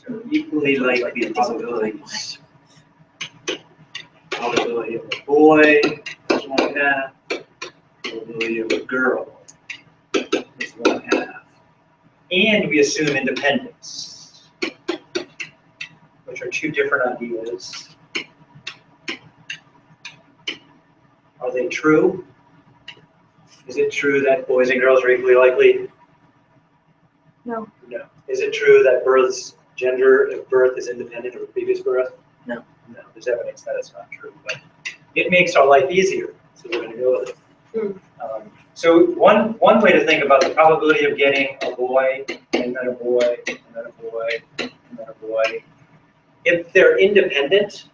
So equally likely probabilities. Probability of a boy is 1/2. Probability of a girl is 1/2. And we assume independence, which are two different ideas. Are they true? Is it true that boys and girls are equally likely? No. No. Is it true that gender of birth is independent of a previous birth? No. No, there's evidence that it's not true, but it makes our life easier, so we're going to go with it. So one way to think about the probability of getting a boy, and then a boy, and then a boy, and then a boy, if they're independent,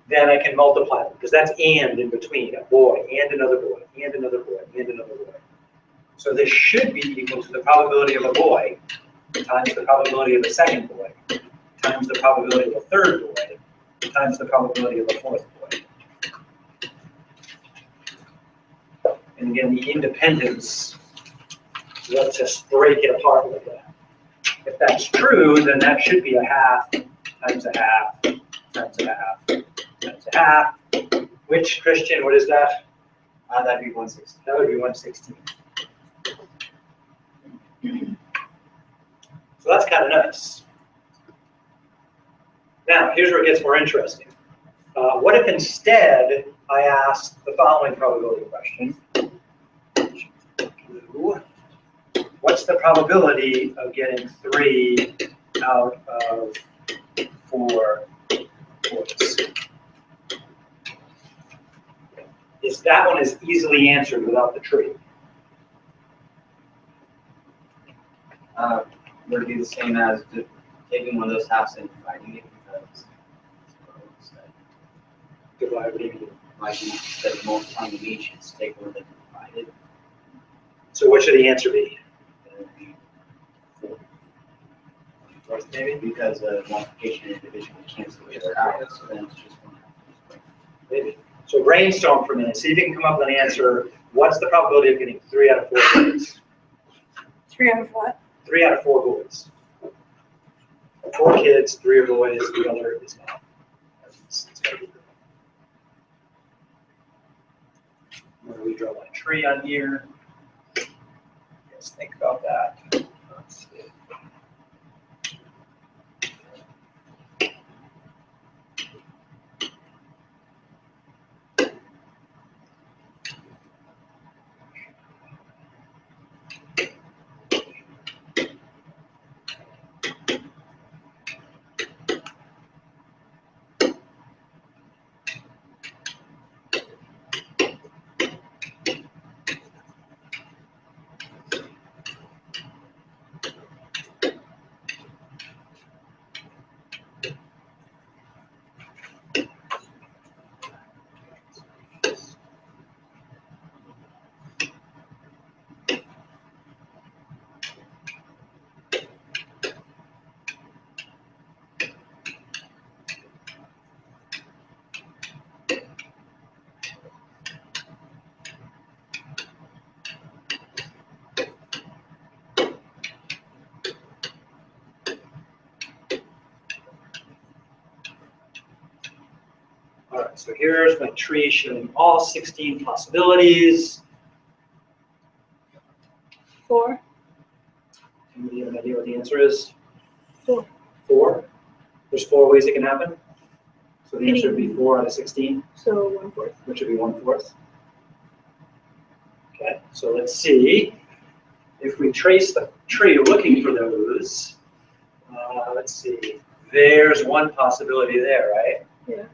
then I can multiply them, because that's and in between, a boy, and another boy, and another boy, and another boy. So this should be equal to the probability of a boy times the probability of a second boy times the probability of a third boy times the probability of a fourth boy. And again, the independence lets us break it apart like that. If that's true, then that should be 1/2 times 1/2 times 1/2 times 1/2. Which, Christian, what is that? That'd be 1/16. That would be 1/16. So that's kind of nice. Now, here's where it gets more interesting. What if instead I asked the following probability question? What's the probability of getting 3 out of 4 boys? That one is easily answered without the tree. Would it be the same as taking one of those halves and dividing it? Because Divide, what do you mean? like instead of multiplying them each, it's take one that divided. So what should the answer be? It would be 4. Maybe because multiplication and division would cancel each other out, so then it's just 1/2. Maybe. So brainstorm for a minute. See if you can come up with an answer. What's the probability of getting 3 out of 4 boys? 3 out of what? 3 out of 4 boys. 4 kids, 3 are boys, the other is not. It's gotta be good. Where do we draw my tree on here? Let's think about that. Let's see. All right, so here's my tree showing all 16 possibilities. 4. Anybody have an idea what the answer is? 4. 4? There's 4 ways it can happen. So the answer would be 4 out of 16, So 1/4. which would be 1/4. Okay, so let's see. If we trace the tree looking for those, let's see. There's one possibility there, right? Yeah.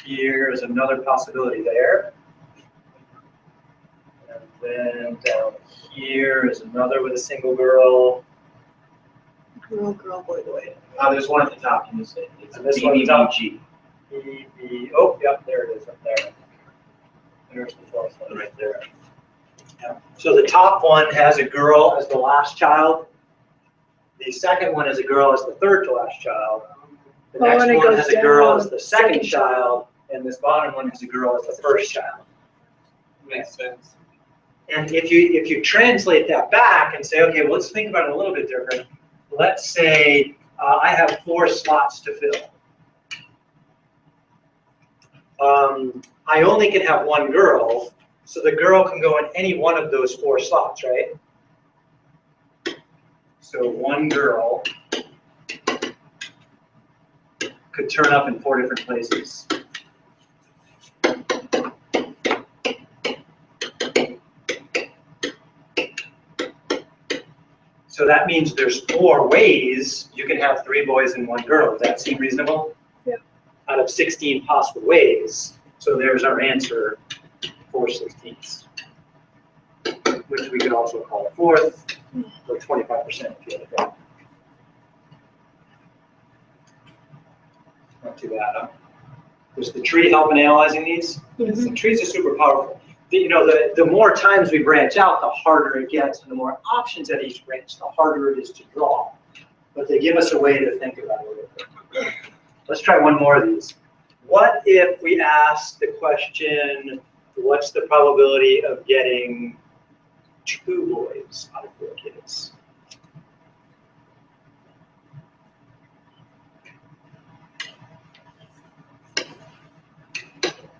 Here's another possibility there. And then down here is another with a single girl. Girl, girl, boy, boy. There's one at the top. You say it's And this one at the top. BBG. Oh, yep, there it is up there. There's the fourth one right there. Yeah. So the top one has a girl as the last child. The second one has a girl as the third to last child. The next and it one goes has a girl down, as the second second child, and this bottom one has a girl as the first child. Makes sense. And if you translate that back and say, okay, well, let's think about it a little bit different. Let's say I have 4 slots to fill. I only can have 1 girl, so the girl can go in any one of those 4 slots, right? So 1 girl could turn up in 4 different places. So that means there's 4 ways you can have 3 boys and 1 girl. Does that seem reasonable? Yeah. Out of 16 possible ways. So there's our answer, 4/16, which we could also call a fourth, or 25% if you like that. Not too bad, huh? Does the tree help in analyzing these? Yes. The trees are super powerful. You know, the more times we branch out, the harder it gets, and the more options at each branch, the harder it is to draw. But they give us a way to think about it. Let's try one more of these. What if we ask the question, what's the probability of getting 2 boys out of 4 kids?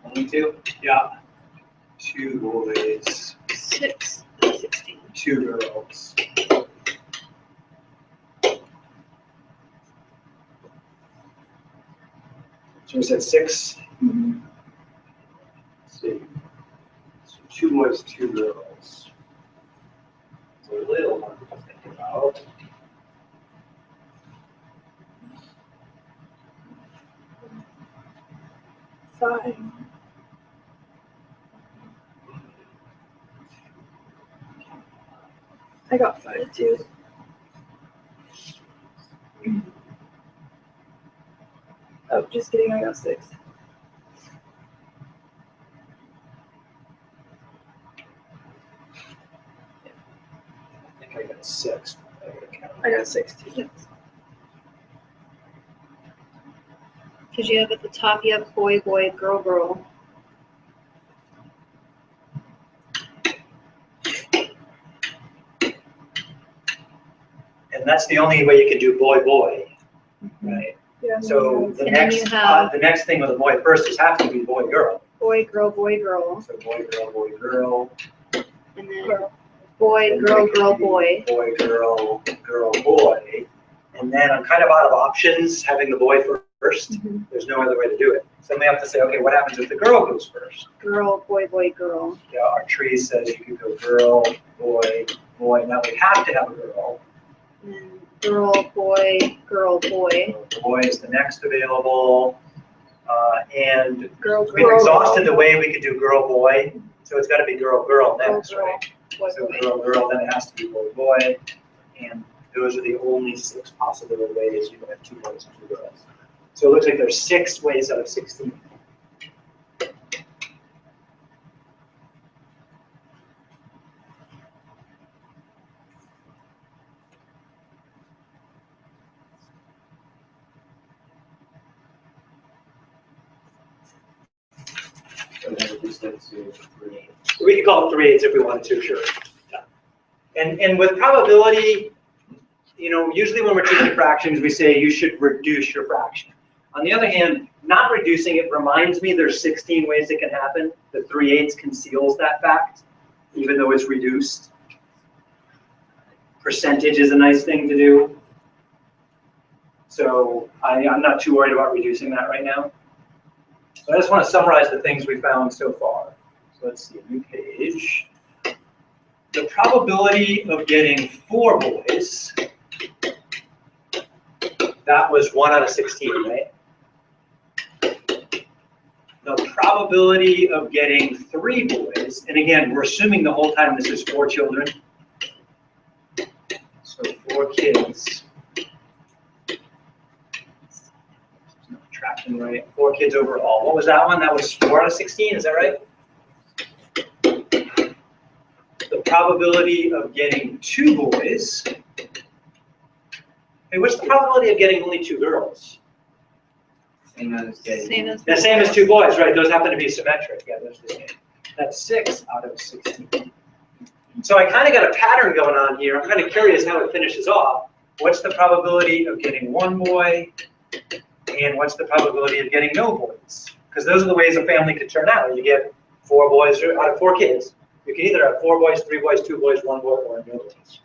Only 2? Yeah. 2 boys, 6 and 16. 2 girls. So we said 6. Mm-hmm. Let's see. So 2 boys, 2 girls. It's a little hard to think about. Five. I got 5 too. Oh, just kidding, I got 6. I think I got 6. I got 6 too. Because you have at the top, you have boy, boy, girl, girl. And that's the only way you can do boy, boy, right? Yeah, and So then the And then you next, have- the next thing with a boy first is have to be boy, girl. Boy, girl, boy, girl. So boy, girl, And then girl. boy, and girl, then girl, it could be boy. Boy, girl, boy. And then I'm kind of out of options having the boy first. Mhm. There's no other way to do it. So then we have to say, okay, what happens if the girl goes first? Girl, boy, boy, girl. Yeah, our tree says you could go girl, boy, boy. Now we have to have a girl. And then girl, boy, girl, boy. So boy is the next available. And Girl, we've girl, exhausted the way we could do girl, boy. So it's got to be girl, girl next, girl, right? boy, So boy. girl, girl, then it has to be boy, boy. And those are the only 6 possible ways you can have 2 boys and 2 girls. So it looks like there's 6 ways out of 16. So then reduce that to 3. We could call it 3/8 if we wanted to, sure. Yeah. And with probability, you know, usually when we're teaching fractions, we say you should reduce your fraction. On the other hand, not reducing it reminds me there's 16 ways it can happen. The 3/8 conceals that fact, even though it's reduced. Percentage is a nice thing to do. So I'm not too worried about reducing that right now. So I just want to summarize the things we found so far. So let's see, new page. The probability of getting 4 boys, that was 1 out of 16, right? The probability of getting 3 boys, and again, we're assuming the whole time this is 4 children. So 4 kids. Not tracking right. 4 kids overall. What was that one? That was 4 out of 16, is that right? The probability of getting 2 boys. Hey, what's the probability of getting only 2 girls? Same as getting. Same as. The same as 2 boys, right? Those happen to be symmetric. Yeah, those are the same. That's 6 out of 16. So I kind of got a pattern going on here. I'm kind of curious how it finishes off. what's the probability of getting one boy, and what's the probability of getting no boys? Because those are the ways a family could turn out. You get 4 boys out of 4 kids. You can either have 4 boys, 3 boys, 2 boys, 1 boy, or no boys.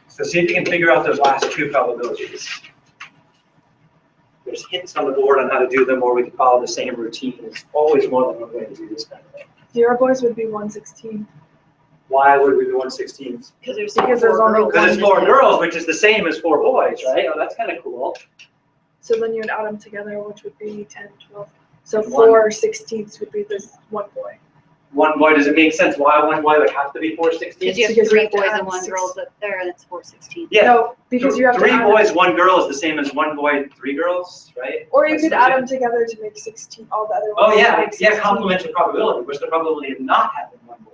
So see if you can figure out those last 2 probabilities. There's hints on the board on how to do them, or we can follow the same routine. There's always more than one way to do this kind of thing. 0 boys would be 1/16. Why would we do 1/16? Because there's Because there's only girls. Because it's 4 girls, which is the same as 4 boys, right? Oh, that's kind of cool. So then you'd add them together, which would be 10, 12. So One. 4/16 would be this 1 boy. 1 boy, does it make sense why 1 boy would have to be 4/16? Because you have Because you 3 have to boys add and 1 6. girl up there, and it's 4/16. Yeah. No, because you have to 3 add boys, them, 1 girl is the same as 1 boy, 3 girls, right? or you That's could the add same. them together to make 16. All the other ones. Oh, to yeah, make yeah, 16. complementary probability. What's the probability of not having 1 boy?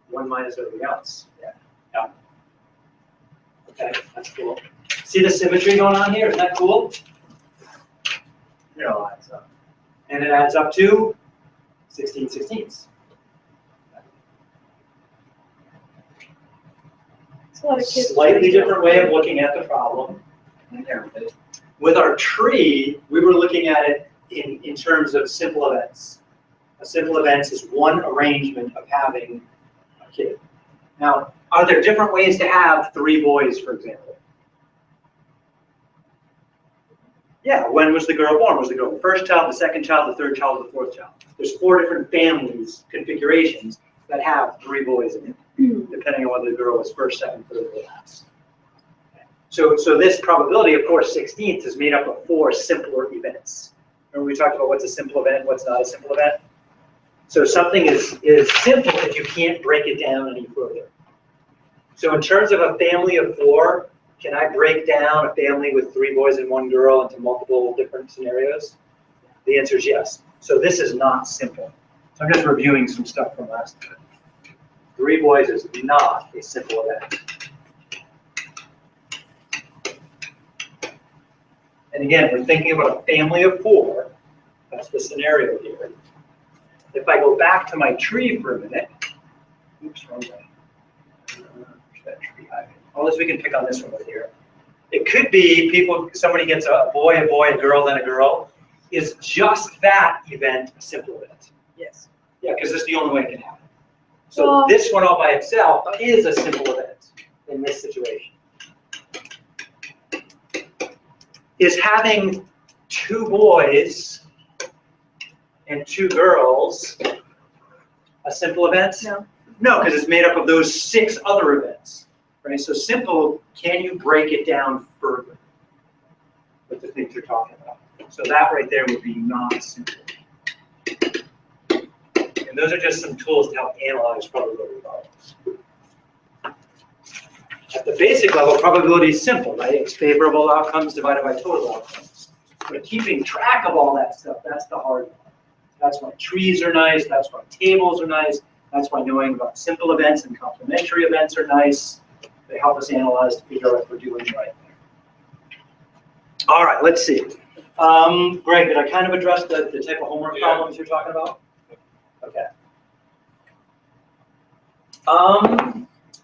1 minus everything else. Yeah. Okay, that's cool. See the symmetry going on here? Isn't that cool? It all adds up. And it adds up to 16/16. It's a lot of kids. Slightly different way of looking at the problem. With our tree, we were looking at it in terms of simple events. A simple event is one arrangement of having a kid. Now, are there different ways to have 3 boys, for example? Yeah, when was the girl born? Was the girl the first child, the second child, the third child, the fourth child? There's 4 different families, configurations, that have 3 boys in it, depending on whether the girl was first, second, third, or last. So this probability of 4/16 is made up of 4 simpler events. Remember we talked about what's a simple event, what's not a simple event? So something is simple if you can't break it down any further. So in terms of a family of 4, can I break down a family with 3 boys and 1 girl into multiple different scenarios? The answer is yes. So this is not simple. So I'm just reviewing some stuff from last time. 3 boys is not a simple event. And again, we're thinking about a family of 4. That's the scenario here. If I go back to my tree for a minute, oops, wrong way. Where's that tree hiding? Well, we can pick on this one right here. It could be somebody gets a boy, a girl, then a girl. Is just that event a simple event? Yes. Yeah, because it's the only way it can happen. So Well- this one all by itself is a simple event in this situation. Is having 2 boys and 2 girls a simple event? No. No, because it's made up of those 6 other events, right? So simple, can you break it down further with the things you're talking about? So that right there would be not simple. And those are just some tools to help analyze probability problems. At the basic level, probability is simple, right? It's favorable outcomes divided by total outcomes. But keeping track of all that stuff, that's the hard one. That's why trees are nice, that's why tables are nice, that's why knowing about simple events and complementary events are nice. They help us analyze to figure out if we're doing the right thing. All right, let's see. Greg, did I kind of address the type of homework problems you're talking about? Okay.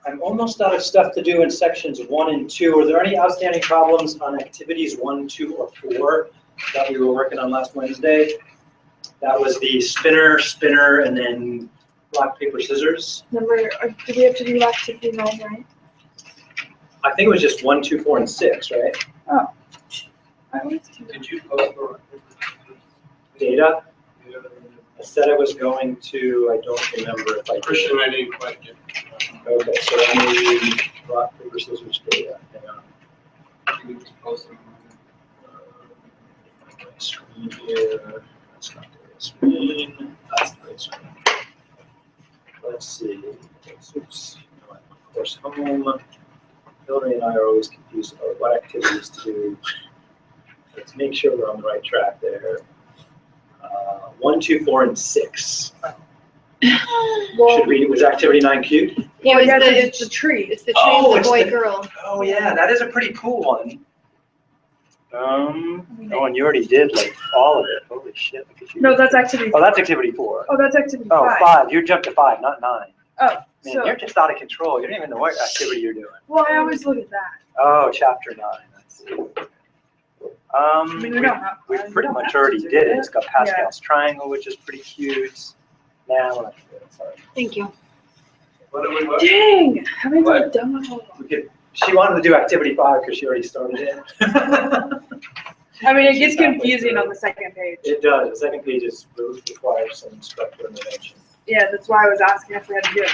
I'm almost out of stuff to do in sections 1 and 2. Are there any outstanding problems on activities 1, 2, or 4 that we were working on last Wednesday? That was the spinner, and then rock, paper, scissors. Do we have to do activity 9, right? I think it was just 1, 2, 4, and 6, right? Oh. I always do that. Did you post for Data. I said I was going to. I don't remember if I did. Christian ID question? Okay, so let me rock, paper, scissors, data. Hang on. You just posted My screen here. That's not the right screen. That's the right screen. Let's see. Oops. No, I'm of course home. Hillary and I are always confused about what activities to do. Let's make sure we're on the right track there. 1, 2, 4, and 6. Well, Should we? Was activity 9 cute? Yeah, well, yeah, it's it's the tree. the tree Oh, with it's the boy the- girl. Oh yeah, that is a pretty cool one. Oh, and you already did like all of it. Holy shit! Look at you. No, that's activity. Oh, that's activity 4. Oh, that's activity Oh, 5. 5. You jumped to 5, not 9. Oh, Man, so, you're just out of control. You don't even know what activity you're doing. well, I always look at that. Oh, chapter 9. I see. I mean, we don't have. We we pretty don't much have to already do did it. It's got Yeah. Pascal's triangle, which is pretty cute. Now, we're not gonna do it, sorry. Thank you. What do we want? Dang, haven't What? I done with all We could, she wanted to do activity 5 because she already started it. I mean, it She's gets halfway confusing through. on the second page. It does. The second page is requires some instructor intervention. Yeah, that's why I was asking if we had to do it.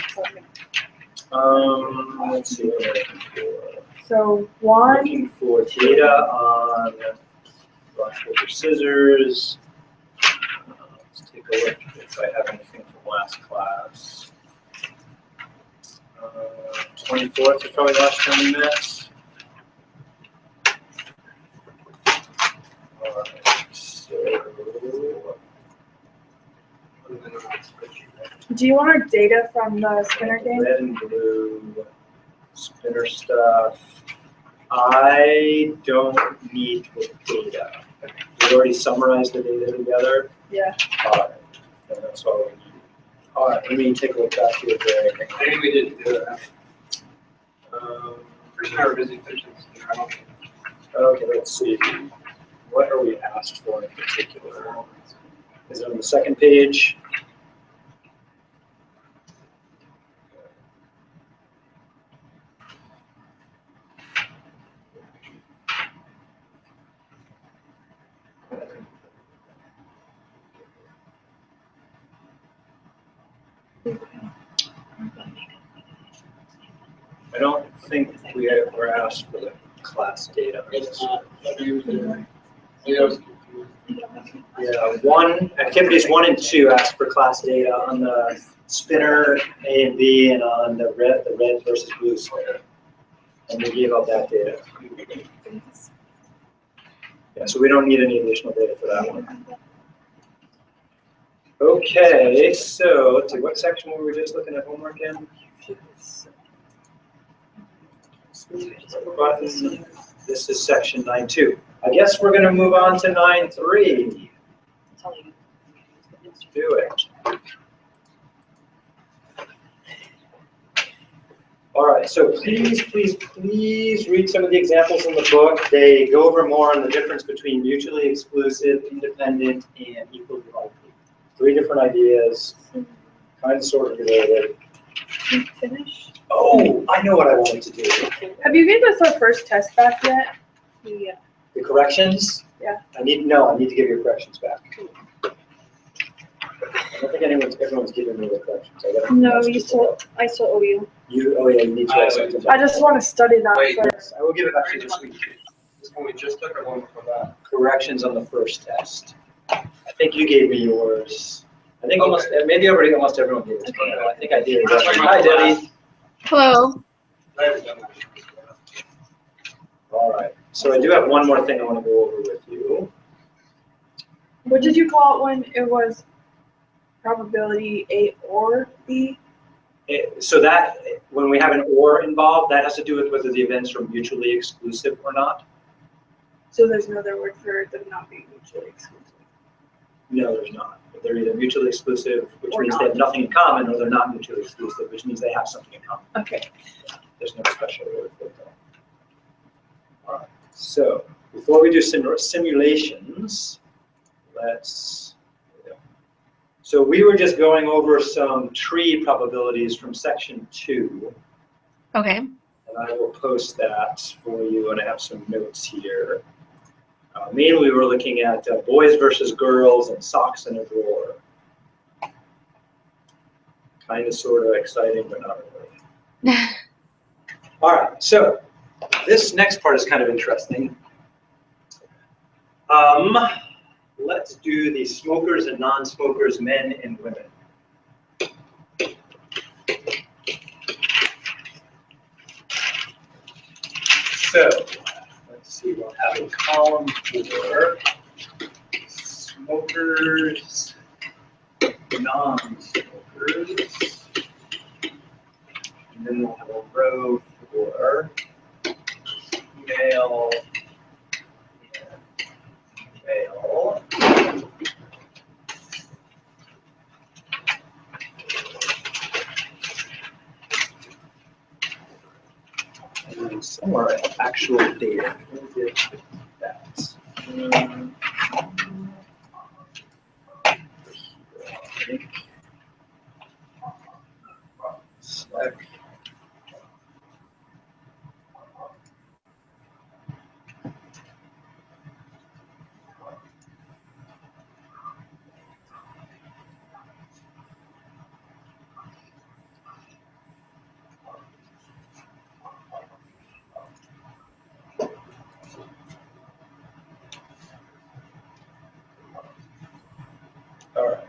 Let's see what we're looking for. So one, Looking for data on rock, paper, scissors. Let's take a look if I have anything from last class. 24th is probably the last time we met. All right, so. do you want our data from the spinner game? Red and blue, spinner stuff. I don't need the data. We already summarized the data together. Yeah. All right, and that's all we need. All right, let me take a look back here. Maybe we didn't do it. Um, First hour busy pitches. Okay, let's see. What are we asked for in particular? Is it on the second page? I don't think we were asked for the class data. It's not. Yeah, I was confused. Yeah, activities 1 and 2 ask for class data on the spinner A and B and on the red versus blue spinner. And we gave out that data. Yeah, so we don't need any additional data for that one. Okay, so to what section were we just looking at homework in? Button. This is section 9.2. I guess we're going to move on to 9.3. Let's do it. All right, so please read some of the examples in the book. They go over more on the difference between mutually exclusive, independent, and equally likely. 3 different ideas, kind of sort of related. Finish. Oh, I know what I wanted to do. Have you gave us our first test back yet? Yeah. The corrections? Yeah. I need to give your corrections back. I don't think everyone's giving me the corrections. I gotta No, ask you people. I still owe you. Oh yeah, you need to write something down. I just want to study that Wait. first. I will give it back to you this week. This one we just took or one before that? Corrections on the first test. I think you gave me yours. I think almost everyone gave it to me. I think I did. Hi, Debbie. Hello. I haven't done that. All right. So I do have one more thing I want to go over with you. What did you call it when it was probability A or B? So that when we have an or involved, that has to do with whether the events are mutually exclusive or not. So there's no other word for them not being mutually exclusive. No, there's not. They're either mutually exclusive, which Or means not. they have nothing in common, or they're not mutually exclusive, which means they have something in common. Okay. There's no special word for that. All right. So before we do simulations, let's. So we were just going over some tree probabilities from section 2. Okay. And I will post that for you, and I have some notes here. Mainly, we were looking at boys versus girls and socks in a drawer. Kind of, sort of exciting, but not really. All right, so this next part is kind of interesting. Let's do the smokers and non-smokers, men and women. So, let's see, we'll have a column for smokers, non-smokers. And then we'll have a row for male and male. somewhere actual data. Where did that? Select. All right.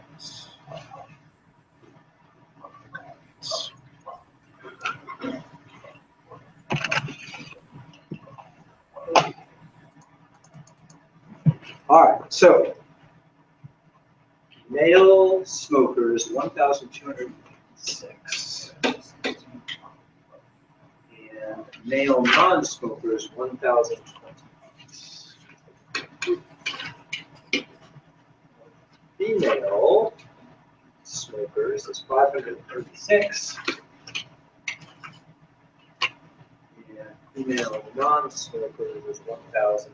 All right, so male smokers, 1,206. And male non-smokers, 1,020. Female smokers is 536. And female non-smokers is 1,003.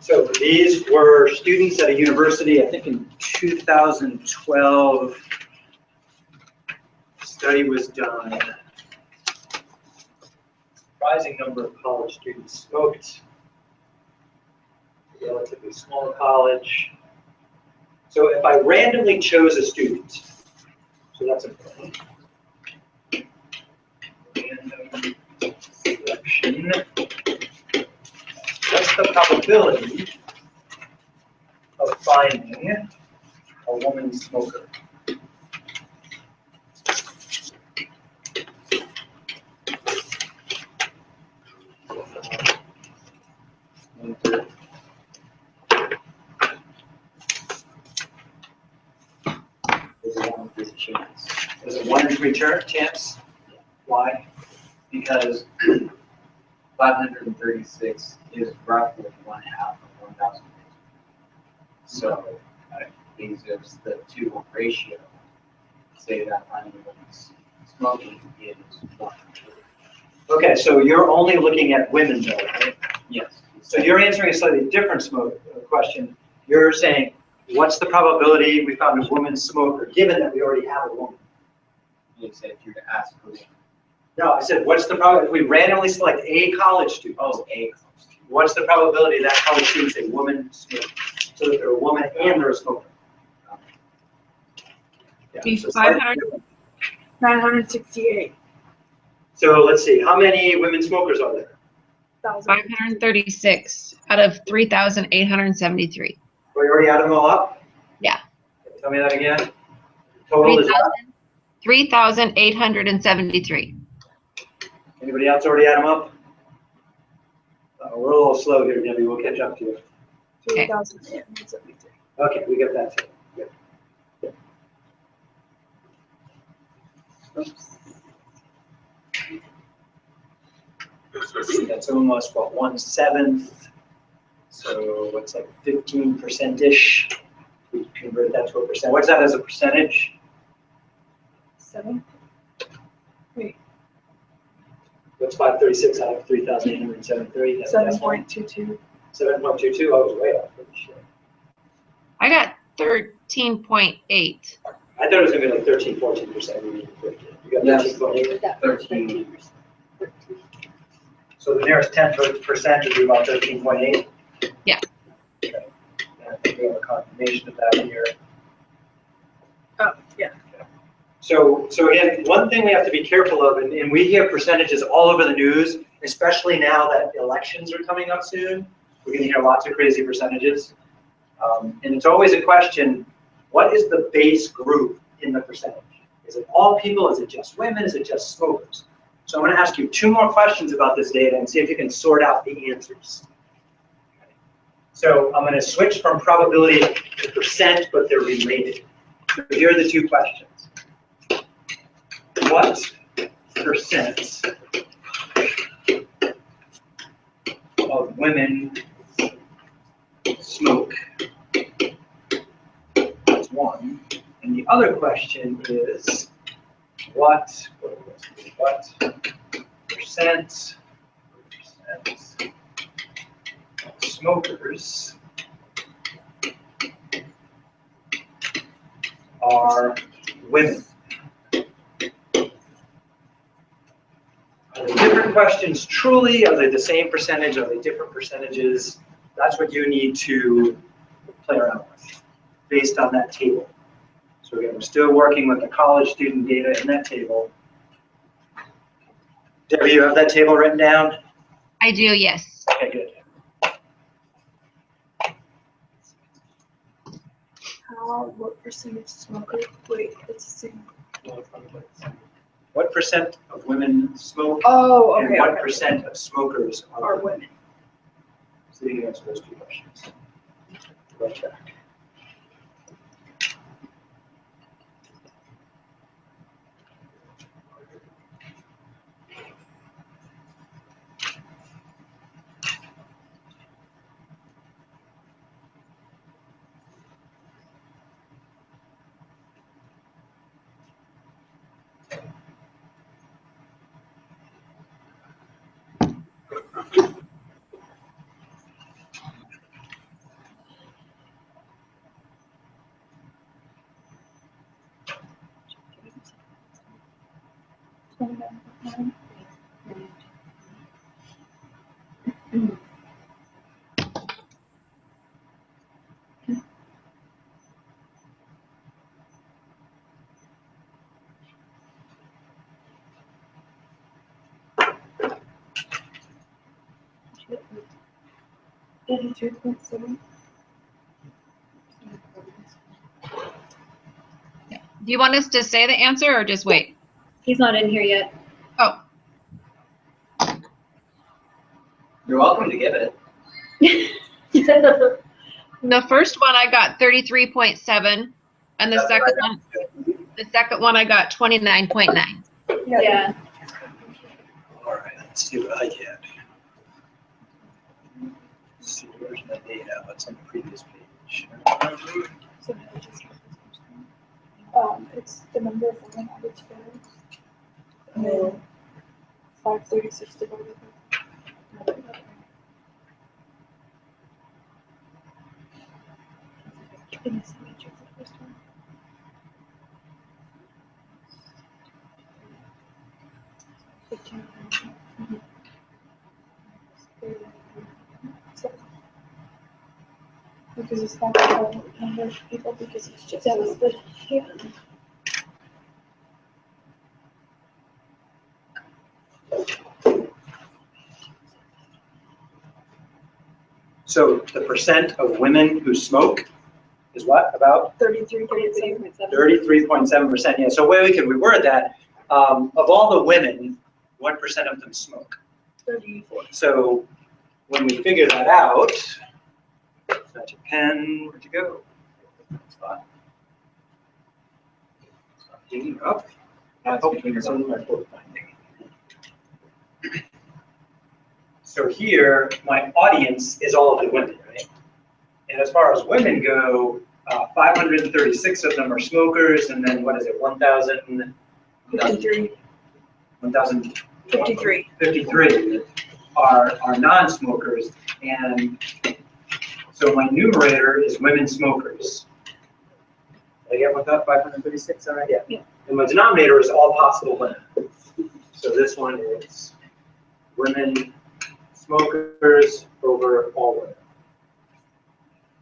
So these were students at a university, I think in 2012, a study was done. Surprising number of college students smoked. A relatively small college. So if I randomly chose a student, so that's important. Random selection. What's the probability of finding a woman smoker? There's a 1 in 3 chance. Why? Because 536 is roughly 1/2 of 1,000. So these is the 2 ratio. Say that finding a woman's smoking is 1. Okay, so you're only looking at women though, right? Yes. So you're answering a slightly different question. You're saying, what's the probability we found a woman smoker, given that we already have a woman? You said if you were to ask for one. No, I said, what's the probability, if we randomly select a college student, Oh, a college student. what's the probability that college student is a woman smoker? So that they're a woman and they're a smoker. Yeah, Be so slightly 500. different. 968,000. So let's see, how many women smokers are there? 536 out of 3,873. We already added them all up? Yeah. Tell me that again. Total is what? 3,873. Anybody else already add them up? We're a little slow here, Debbie, we'll catch up to you. 3,873. Okay, we get that too. Good. Good. Oops. That's almost, what, 1/7? So what's like 15%-ish? We convert that to a percent. What's that as a percentage? 7. Wait, What's 536 out of 3,873? 7.22. 7.22? I was way off. Pretty sure. I got 13.8. I thought it was gonna be like 13-14%. You got Yes. 13.8. 13. So the nearest 10% would be about 13.8? Yeah. Okay. And I think we have a confirmation of that here. Oh, yeah. So again, one thing we have to be careful of, and we hear percentages all over the news, especially now that elections are coming up soon, we're gonna hear lots of crazy percentages. And it's always a question, what is the base group in the percentage? Is it all people? Is it just women? Is it just smokers? So I'm gonna ask you 2 more questions about this data and see if you can sort out the answers. So I'm gonna switch from probability to percent, but they're related. So here are the 2 questions. What percent of women smoke? That's one. And the other question is, what percent of smokers are women? Are they different questions truly? Are they the same percentage? Are they different percentages? That's what you need to play around with based on that table. So again, we're still working with the college student data in that table. Debbie, you have that table written down? I do, yes. Okay, good. What percent of smokers? Wait, it's the same. What percent of women smoke? Oh, And okay. what okay. percent of smokers Are are women? So you can answer those two questions. Right track. Do you want us to say the answer or just wait? He's not in here yet. Oh, You're welcome to give it. the first one I got 33.7, and the second one I got 29.9. Yeah. All right, let's see what I get. Let's see, where's my data? What's on the previous page? It's the number of women added together. And then 536 divided by. Can you see me check the first one? Because it's not the number of people, because it's just. That was the. Yeah. So the percent of women who smoke is what, about? 33.7. 33.7%, yeah. So way we can reword that, of all the women, what percent of them smoke? 34. So when we figure that out, that's your pen, where'd you go? Spot. Stop digging up. I hope it's on my book binding. So here, my audience is all of the women, right? And as far as women go, 536 of them are smokers, and then what is it, 1,000? 53. 1,053 53. are non-smokers, and so my numerator is women smokers. Did I get what that 536? All right, yeah. Yeah. And my denominator is all possible women. So this one is women smokers over all women.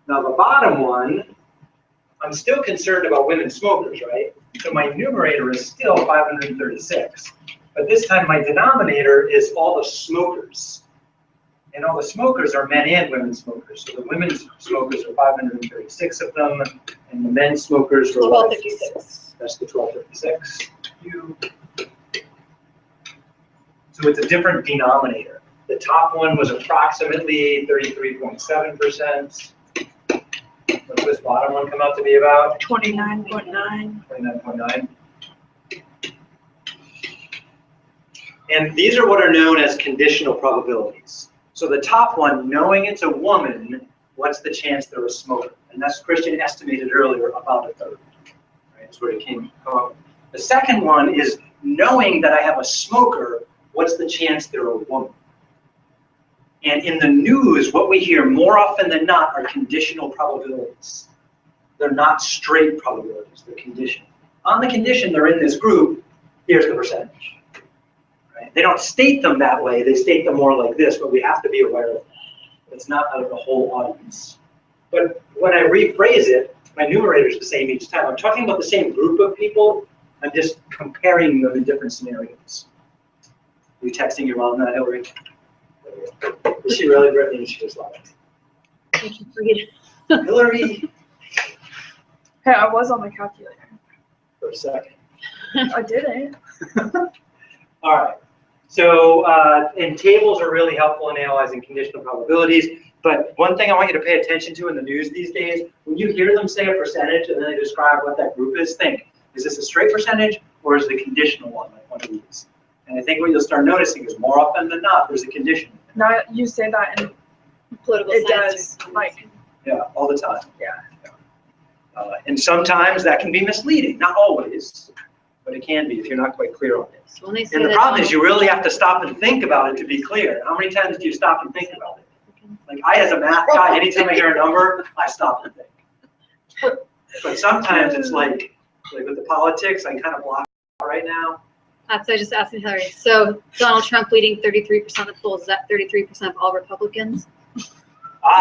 Now the bottom one, I'm still concerned about women smokers, right? So my numerator is still 536. But this time my denominator is all the smokers. And all the smokers are men and women smokers. So the women smokers are 536 of them, and the men smokers are 1256. That's the 1256. So it's a different denominator. The top one was approximately 33.7%. What's this bottom one come out to be about? 29.9. 29.9. And these are what are known as conditional probabilities. So the top one, knowing it's a woman, what's the chance they're a smoker? And that's Christian estimated earlier, about a third. Right, that's where it came from. The second one is knowing that I have a smoker, what's the chance they're a woman? And in the news, what we hear more often than not are conditional probabilities. They're not straight probabilities, they're conditional. On the condition they're in this group, here's the percentage. Right? They don't state them that way, they state them more like this, but we have to be aware of that. It's not out of the whole audience. But when I rephrase it, my numerator is the same each time. I'm talking about the same group of people, I'm just comparing them in different scenarios. Are you texting your mom now, Hillary? Is she really, Brittany? She just lied. I can read. Hillary, Hey, I was on the calculator. for a second. I didn't. All right. So, and tables are really helpful in analyzing conditional probabilities. But one thing I want you to pay attention to in the news these days, when you hear them say a percentage and then they describe what that group is, think, is this a straight percentage or is it a conditional one, like one of these? And I think what you'll start noticing is more often than not, there's a condition. Now you say that and Political it science. does, like, Yeah, all the time. Yeah. And sometimes that can be misleading, not always, but it can be if you're not quite clear on it. So when they say And the that problem is you really have to stop and think about it to be clear. How many times do you stop and think about it? Like I, as a math guy, anytime I hear a number, I stop and think. But sometimes it's like with the politics, I kind of block it right now. That's what I just asked Hillary. So Donald Trump leading 33% of the polls, is that 33% of all Republicans?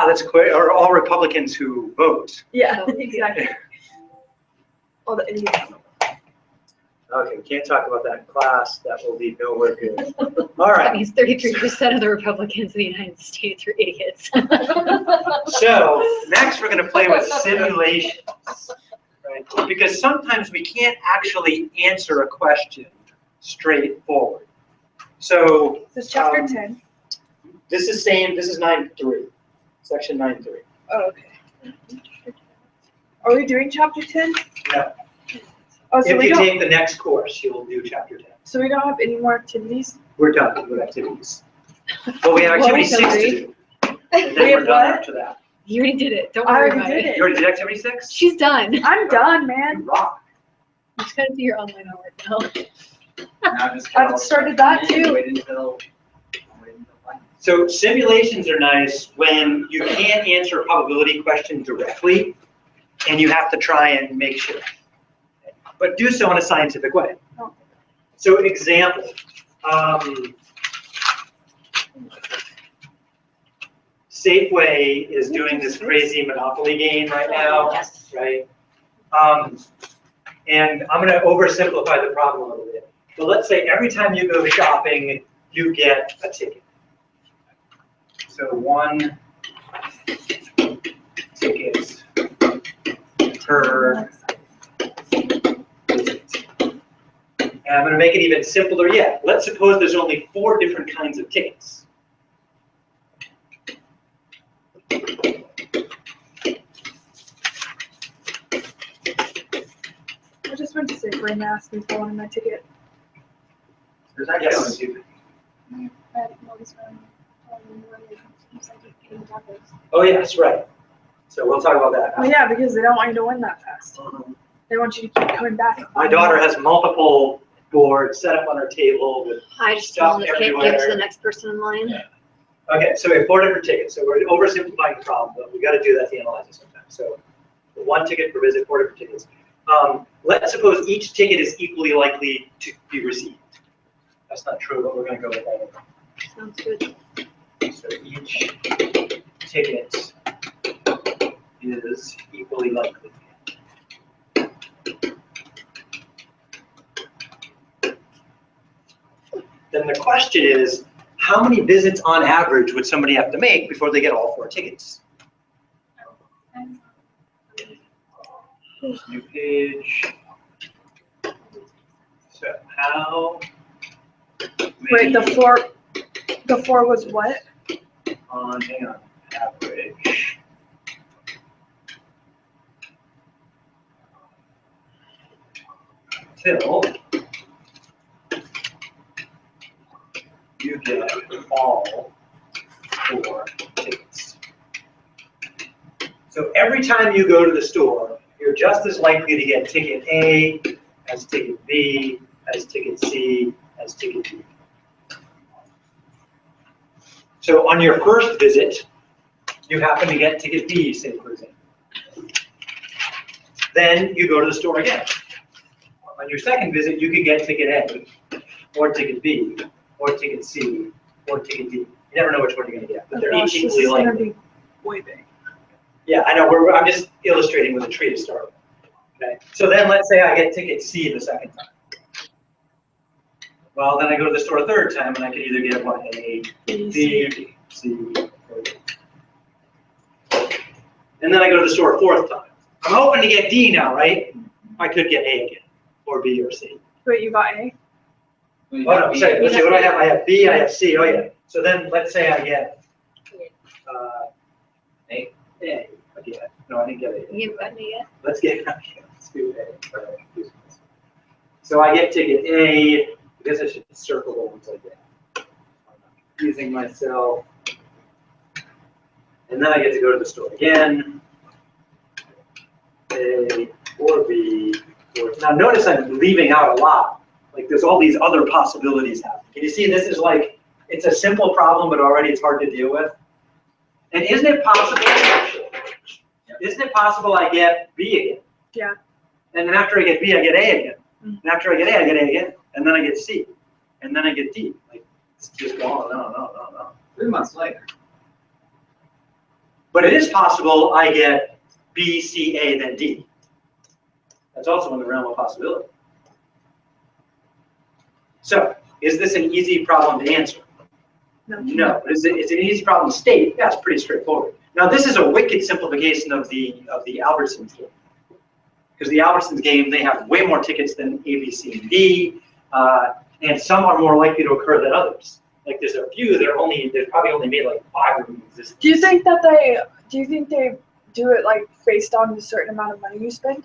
That's quick. Or all Republicans who vote. yeah, So- exactly. All the idiots. Okay, we can't talk about that in class. That will lead nowhere good. All That right. means 33% of the Republicans in the United States are idiots. So next we're going to play with simulations, right? Because sometimes we can't actually answer a question straightforward. So This is chapter Um, 10. this is 9.3, section 9.3. Oh, okay. Are we doing chapter 10? No. Oh, so If we you don't. take the next course, you'll do chapter 10. So we don't have any more activities. We're done with activities. But we have activity 6 to do. And then We have we're done what? after that. You already did it. Don't I worry already about did it. You already did activity 6? She's done. I'm done, You man. rock. You just gotta do your online homework now. Now just I've go started that and too. Wait until finals. So simulations are nice when you can't answer a probability question directly and you have to try and make sure. But do so in a scientific way. Oh. So an example. Safeway is doing this crazy Monopoly game right now, right? And I'm gonna oversimplify the problem a little bit. But let's say every time you go shopping, you get a ticket. So 1 ticket per visit. And I'm gonna make it even simpler yet. Let's suppose there's only 4 different kinds of tickets. I just went to Safeway and asked me if I wanted my ticket. There's actually Yes. only two. Oh, yes, right. So we'll talk about that. Oh yeah, because they don't want you to win that fast. They want you to keep coming back. My daughter has multiple boards set up on her table with, I just told them Stuff to give it to everywhere. the next person in line. okay, so we have 4 different tickets. So we're oversimplifying the problem, but we gotta do that to analyze it sometimes. So 1 ticket per visit, 4 different tickets. Let's suppose each ticket is equally likely to be received. That's not true, but we're gonna go with that. Sounds good. So each ticket is equally likely. Then the question is, how many visits on average would somebody have to make before they get all 4 tickets? New page. So how Wait, the many 4 was what? on, hang on, average. Till you get all 4 tickets. So every time you go to the store, you're just as likely to get ticket A as ticket B, as ticket C, as ticket D. So on your first visit, you happen to get ticket B, say for example. Then you go to the store again. On your second visit, you could get ticket A, or ticket B, or ticket C, or ticket D. You never know which one you're gonna get, but they're Gosh, each this equally is gonna likely. be way big. Yeah, I know, I'm just illustrating with a tree to start with. Okay, so then let's say I get ticket C the second time. Well, then I go to the store a third time and I could either get what, A, B, C, or D. And then I go to the store a fourth time. I'm hoping to get D now, right? I could get A again, or B or C. Wait, you got A? Oh, no, sorry, let's see, what do I have? I have B, I have C, oh yeah. So then let's say I get, A again. No, I didn't get A. You haven't gotten it yet? Let's do A. So I get ticket A, I guess I should circle the ones I get. Using myself. And then I get to go to the store again. A or B. Now notice I'm leaving out a lot. Like there's all these other possibilities happening. Can you see this is like, it's a simple problem, but already it's hard to deal with? And isn't it possible I get B again? Yeah. And then after I get B, I get A again. And after I get A again. And then I get C. And then I get D. Like, it's just going on and on and on and on and on. 3 months later. But it is possible I get B, C, A, then D. That's also in the realm of possibility. So, is this an easy problem to answer? No. Is it, it's an easy problem to state? Yeah, it's pretty straightforward. Now, this is a wicked simplification of the Albertsons game. Because the Albertsons game, they have way more tickets than A, B, C, and D, and some are more likely to occur than others. Like there's a few that are they've probably only made like 5 of them exist. Do you think they do it like based on a certain amount of money you spend?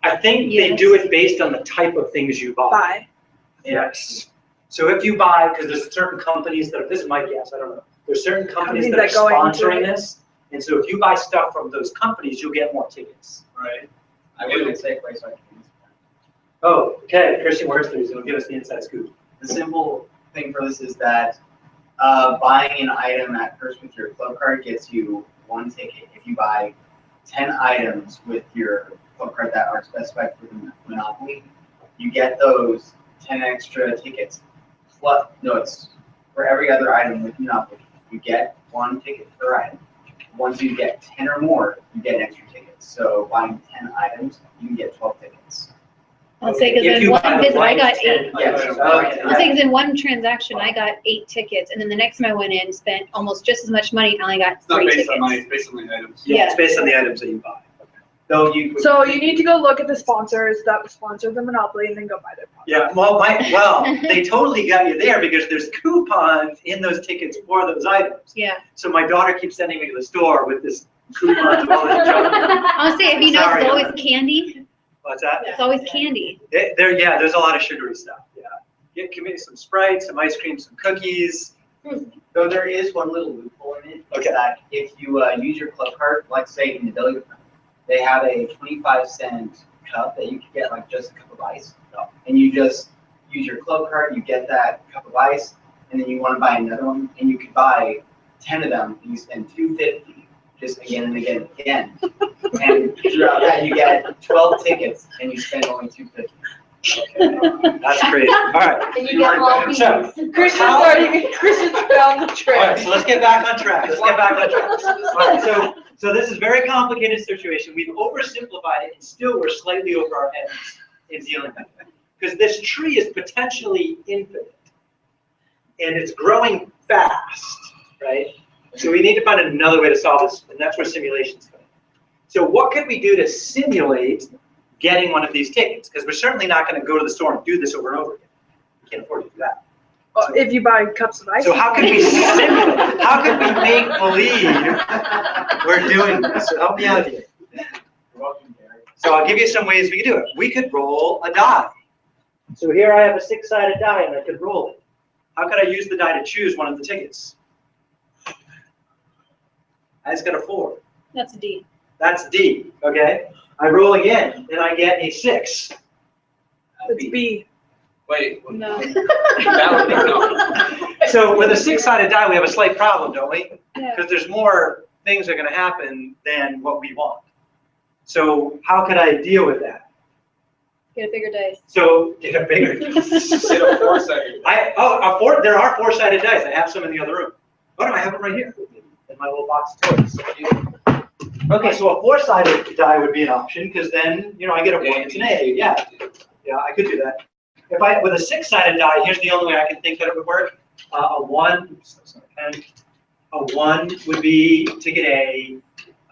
I think they do it based on the type of things you buy. Yes. So if you buy, because there's certain companies that, this is my guess, I don't know. There's certain companies that are go into sponsoring it. this. And so if you buy stuff from those companies, you'll get more tickets. Right. I wouldn't say place so I can use that. Oh, okay. Christian works there, so he'll give us the inside scoop. The simple thing for this is that buying an item at first with your club card gets you 1 ticket. If you buy 10 items with your club card that are specified for the Monopoly, you get those 10 extra tickets. Plus, no, it's for every other item with Monopoly. You get 1 ticket per item. Once you get 10 or more, you get an extra ticket. So buying 10 items, you can get 12 tickets. I'll say, because If in you one buy a visit, I blank got 8. 10, yes. Okay. I'll say, because in one transaction, I got 8 tickets, and then the next time I went in, spent almost just as much money, and only got It's not 3 based tickets. on money, it's based on the items. Yeah, it's Yeah. based on the items that you buy. So So you need to go look at the sponsors that sponsor the Monopoly and then go buy their product. Yeah, well, they totally got you there because there's coupons in those tickets for those items. Yeah. So my daughter keeps sending me to the store with this coupon of all this junk. I'll say, if you know, Sorry. it's always candy. What's that? It's always candy. There's a lot of sugary stuff, yeah. Give me some Sprite, some ice cream, some cookies. So there is one little loophole in it. Okay. Is that if you use your club card, like say in the deli, they have a 25-cent cup that you can get like just a cup of ice. And you just use your club card, you get that cup of ice, and then you want to buy another one, and you could buy 10 of them, and you spend $2.50 just again and again and again. And throughout that, you get 12 tickets, and you spend only $2.50. Okay, that's great. All right. And you get all these. So, Christian's found the all trick. right, so let's get back on track. All right, so this is a very complicated situation. We've oversimplified it, and still we're slightly over our heads in dealing with it. Because this tree is potentially infinite, and it's growing fast, right? So we need to find another way to solve this, and that's where simulations come in. So what could we do to simulate getting one of these tickets? Because we're certainly not going to go to the store and do this over and over again. We can't afford to do that. Well, if you buy cups of ice. So how can we simulate? How can we make believe we're doing this? So help me out here. So I'll give you some ways we can do it. We could roll a die. So here I have a 6-sided die, and I could roll it. How could I use the die to choose one of the tickets? I just got a 4. That's a D. That's D, okay? I roll again, and I get a 6. It's B. Wait, No. that would be no. So with a 6-sided die, we have a slight problem, don't we? Yeah. Because there's more things that are gonna happen than what we want. So how could I deal with that? Get a bigger dice. So get a bigger. Sit a 4-sided. There are 4-sided dice. I have some in the other room. Oh no, I have them right here in my little box of toys. Okay, so a 4-sided die would be an option because then, you know, I get a 1, it's an A. Yeah, yeah, I could do that. If I, with a 6-sided die, here's the only way I can think that it would work. A 1, oops, that's not a pen. A 1 would be ticket A.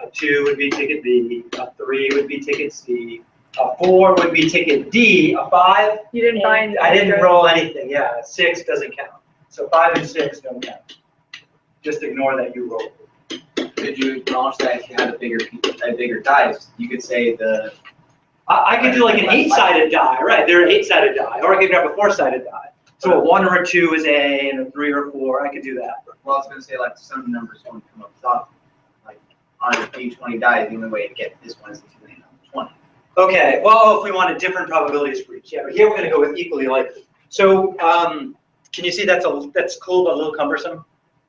A 2 would be ticket B. A 3 would be ticket C. A 4 would be ticket D. A 5, You didn't buy anything. I didn't good. roll anything. Yeah, 6 doesn't count. So 5 and 6 don't count. Just ignore that you rolled. Could you acknowledge that if you had a bigger dice, you could say the. I could do like an 8-sided die, right? They're an 8-sided die, or I could grab a 4-sided die. So a 1 or a 2 is A, and a 3 or a 4, I could do that. Well, I was gonna say like some numbers won't come up top. Like on a D20 die, the only way to get this one is if you land on 20. Okay, well, if we wanted different probabilities for each, yeah, but here we're gonna go with equally likely. So, can you see that's cool, but a little cumbersome,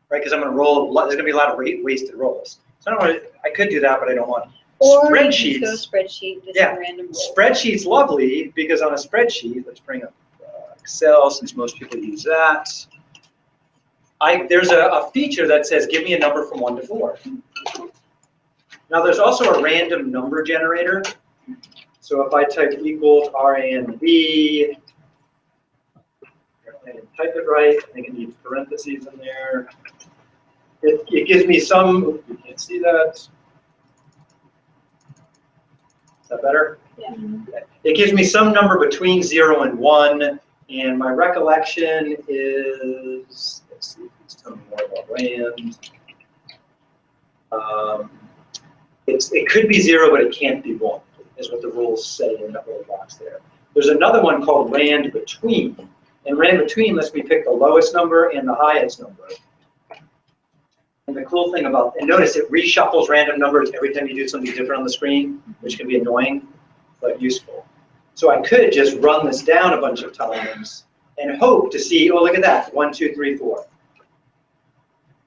right? Because I'm gonna roll, there's gonna be a lot of wasted rolls. So I could do that, but I don't want to. Or you Spreadsheets. can just go spreadsheet, just Yeah. a random roll. Spreadsheet's lovely because on a spreadsheet, let's bring up Excel since most people use that. There's a feature that says give me a number from 1 to 4. Now there's also a random number generator. So if I type equals RAND, I didn't type it right. I think it needs parentheses in there. It gives me some. You can't see that. Is that better? Yeah. It gives me some number between 0 and 1, and my recollection is, let's see if it's telling me more about RAND. It could be 0, but it can't be 1, is what the rules say in that little box there. There's another one called RAND between, and RAND between lets me pick the lowest number and the highest number. And the cool thing about, and notice it reshuffles random numbers every time you do something different on the screen, which can be annoying, but useful. So I could just run this down a bunch of times and hope to see, oh, look at that, 1, 2, 3, 4.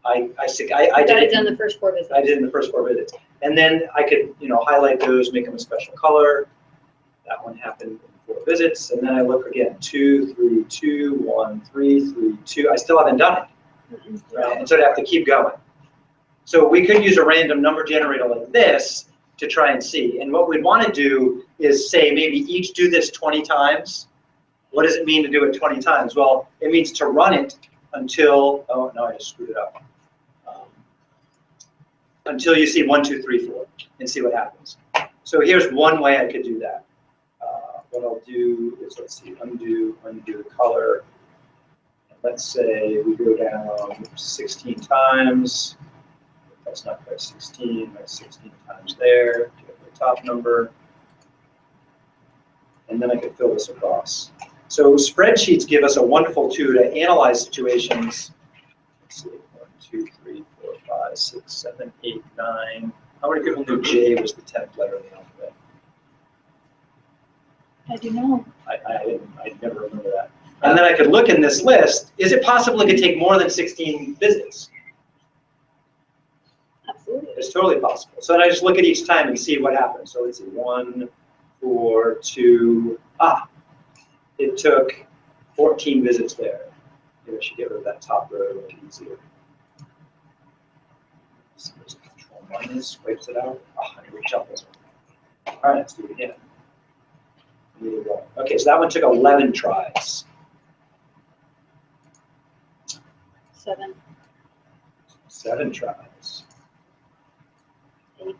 I Got did it done the first 4 visits. I did in the first 4 visits. And then I could, you know, highlight those, make them a special color. That one happened in 4 visits. And then I look again, 2, 3, 2, 1, 3, 3, 2. I still haven't done it. Right? And so I'd have to keep going. So we could use a random number generator like this to try and see. And what we'd want to do is say maybe each do this 20 times. What does it mean to do it 20 times? Well, it means to run it until, oh no, I just screwed it up. Until you see 1, 2, 3, 4 and see what happens. So here's one way I could do that. What I'll do is, let's see, undo the color. Let's say we go down 16 times. That's not quite 16, that's 16 times there to get the top number. And then I could fill this across. So spreadsheets give us a wonderful tool to analyze situations. Let's see, 1, 2, 3, 4, 5, 6, 7, 8, 9. How many people knew J was the 10th letter in the alphabet? I do know. I never remember that. And then I could look in this list. Is it possible it could take more than 16 visits? Absolutely. It's totally possible. So then I just look at each time and see what happens. So let's see, 1, 4, 2. It took 14 visits there. Maybe I should get rid of that top row to make it easier. So there's a control minus, wipes it out. It reshuffles. All right, let's do it again. Okay, so that one took 11 tries. 7. 7 tries. 8.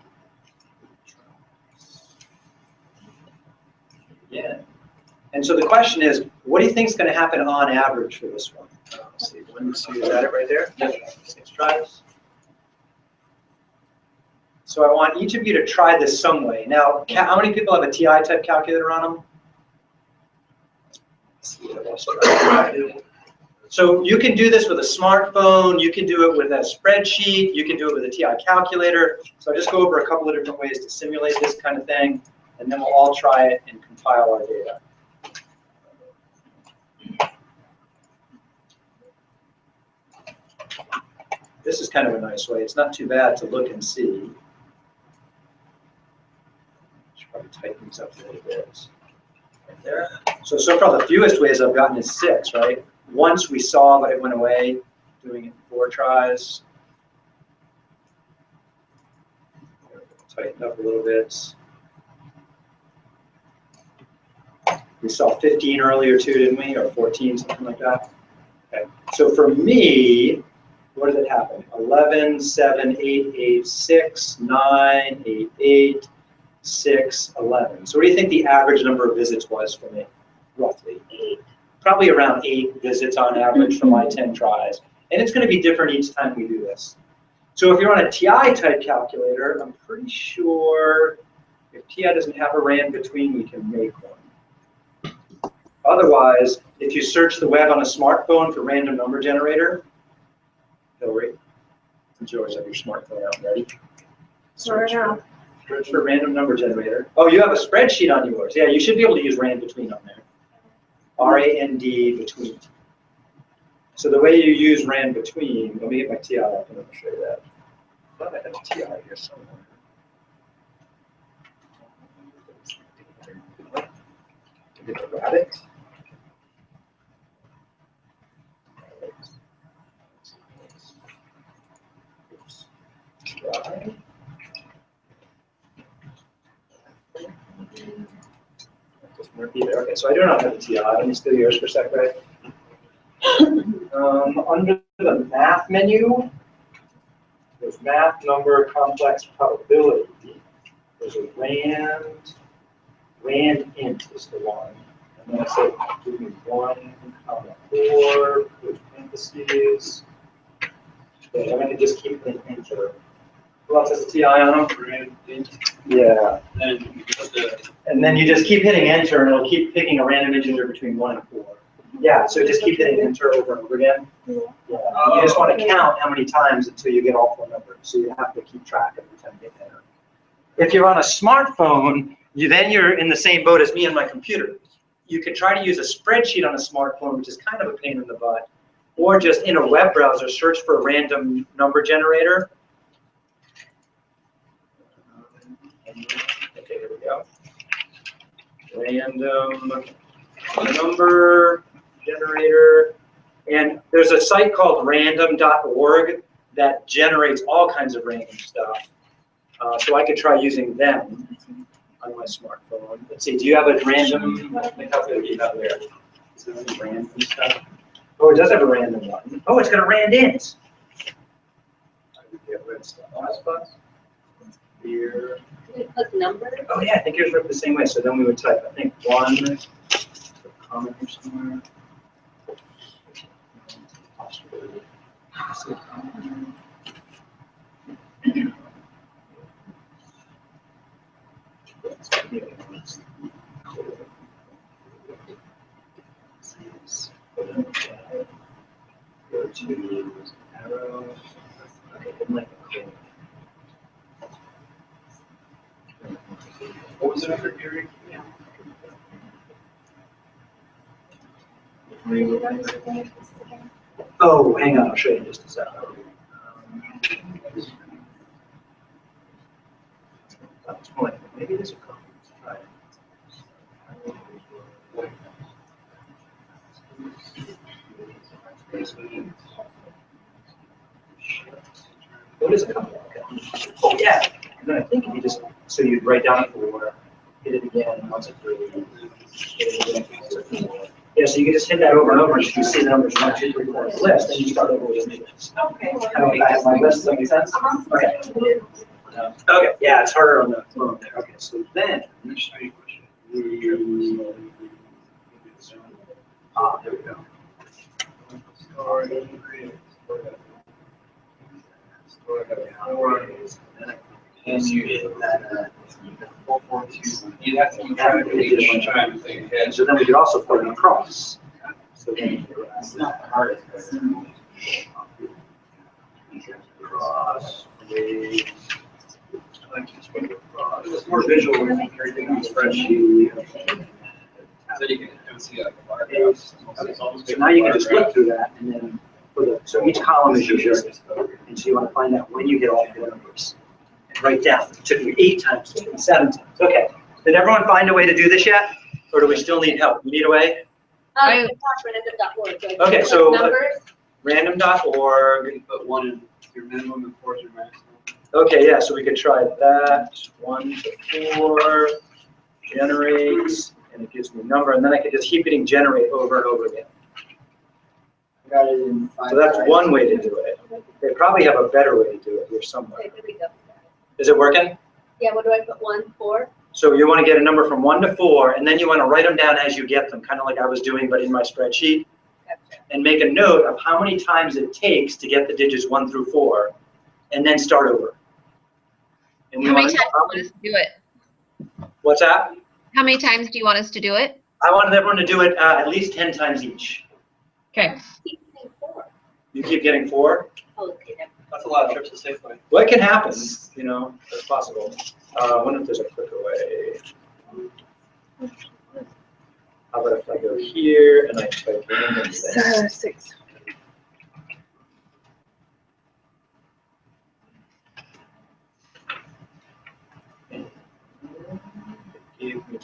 Yeah. And so the question is, what do you think is going to happen on average for this one? Let's see, 1, 2, is that it right there? Yep. 6 tries. So I want each of you to try this some way. Now, how many people have a TI type calculator on them? Let's see, I lost track. So you can do this with a smartphone, you can do it with a spreadsheet, you can do it with a TI calculator. So I'll just go over a couple of different ways to simulate this kind of thing, and then we'll all try it and compile our data. This is kind of a nice way. It's not too bad to look and see. Should probably tighten these up a little bit. Right there. So far the fewest ways I've gotten is 6, right? Once we saw, but it went away, doing it in 4 tries. Tighten up a little bit. We saw 15 earlier too, didn't we? Or 14, something like that. Okay. So for me, what did it happen? 11, 7, 8, 8, 6, 9, 8, 8, 6, 11. So what do you think the average number of visits was for me, roughly? 8. Probably around 8 visits on average for my 10 tries. And it's going to be different each time we do this. So if you're on a TI type calculator, I'm pretty sure if TI doesn't have a rand between, we can make one. Otherwise, if you search the web on a smartphone for random number generator, Hillary, George, have your smartphone out, ready? Search for random number generator. Oh, you have a spreadsheet on yours. Yeah, you should be able to use rand between on there. R-A-N-D between. So the way you use rand between, let me get my TI up and I'll show you that. I thought I had a TI here somewhere. Did I grab it? Try. Okay, so I do not have a TI. Let me steal yours for a sec, right? Under the math menu, there's math, number, complex, probability. There's a rand int is the one. And then I say, give me 1, 4, put parentheses. Okay, and I can just keep an enter. Who else has a TI on them? Rand int. Yeah. Then you put the And then you just keep hitting enter, and it'll keep picking a random integer between 1 and 4. Yeah, so just keep hitting enter over and over again. Yeah. You just want to count how many times until you get all 4 numbers. So you have to keep track of every time you hit enter. If you're on a smartphone, you're in the same boat as me on my computer. You can try to use a spreadsheet on a smartphone, which is kind of a pain in the butt, or just in a web browser, search for a random number generator. Okay, here we go. Random number generator. And there's a site called random.org that generates all kinds of random stuff. So I could try using them on my smartphone. Let's see, do you have a random? Calculator you have there? Is there any random stuff? Oh, it does have a random one. Oh, it's got a rand int. Here. Did it click number? Oh yeah, I think yours worked the same way. So then we would type, I think 1, comment here somewhere. Go to arrow. Okay, didn't like the code. what was it under Gary? Oh, hang on, I'll show you in just a second. Maybe this will come. Try it. What is it coming? Okay. Oh yeah. And then I think if you just you'd write down 4, hit it again once it's 3, hit it again once it's 4. Yeah, so you can just hit that over and over until you see the numbers 1, 2, 3, 4 on the list, and you start over with the list. Okay. I have my list. Does that make sense? Okay. Okay. Yeah, it's harder on the phone there. Okay. So then there we go. And you hit that, 442. You'd have to keep track of each time thing ahead. And so then we could also put it across. So So then It's not the hardest, but. cross waves. It's more visual when you carry it on the spreadsheet. So you can kind of see like a bar graph. So now you can just look through that and then, so each column is yours. And so you want to find out when you get all four numbers. And write down, it took me 8 times, it took me 7 times. Okay, did everyone find a way to do this yet? Or do we still need help? You need a way? Okay, so random.org. You put 1 in your minimum and 4 is your maximum. Okay, yeah, so we could try that, 1 to 4, generates, and it gives me a number, and then I could just keep hitting generate over and over again. I got it in 5. So that's one way to do it. They probably have a better way to do it here somewhere. Okay, there we go. Is it working? Yeah, what do I put, 1, 4? So you want to get a number from 1 to 4, and then you want to write them down as you get them, kind of like I was doing, but in my spreadsheet, Gotcha. and make a note of how many times it takes to get the digits 1 through 4, and then start over. And we How many want times to- do you want us to do it? What's that? How many times do you want us to do it? I wanted everyone to do it at least 10 times each. Okay. You keep getting 4? Oh, okay, never That's a lot of trips to Safeway. Well, it can happen, you know, that's possible. I wonder if there's a quicker way. How about if I go here and I type random things? 6. Give me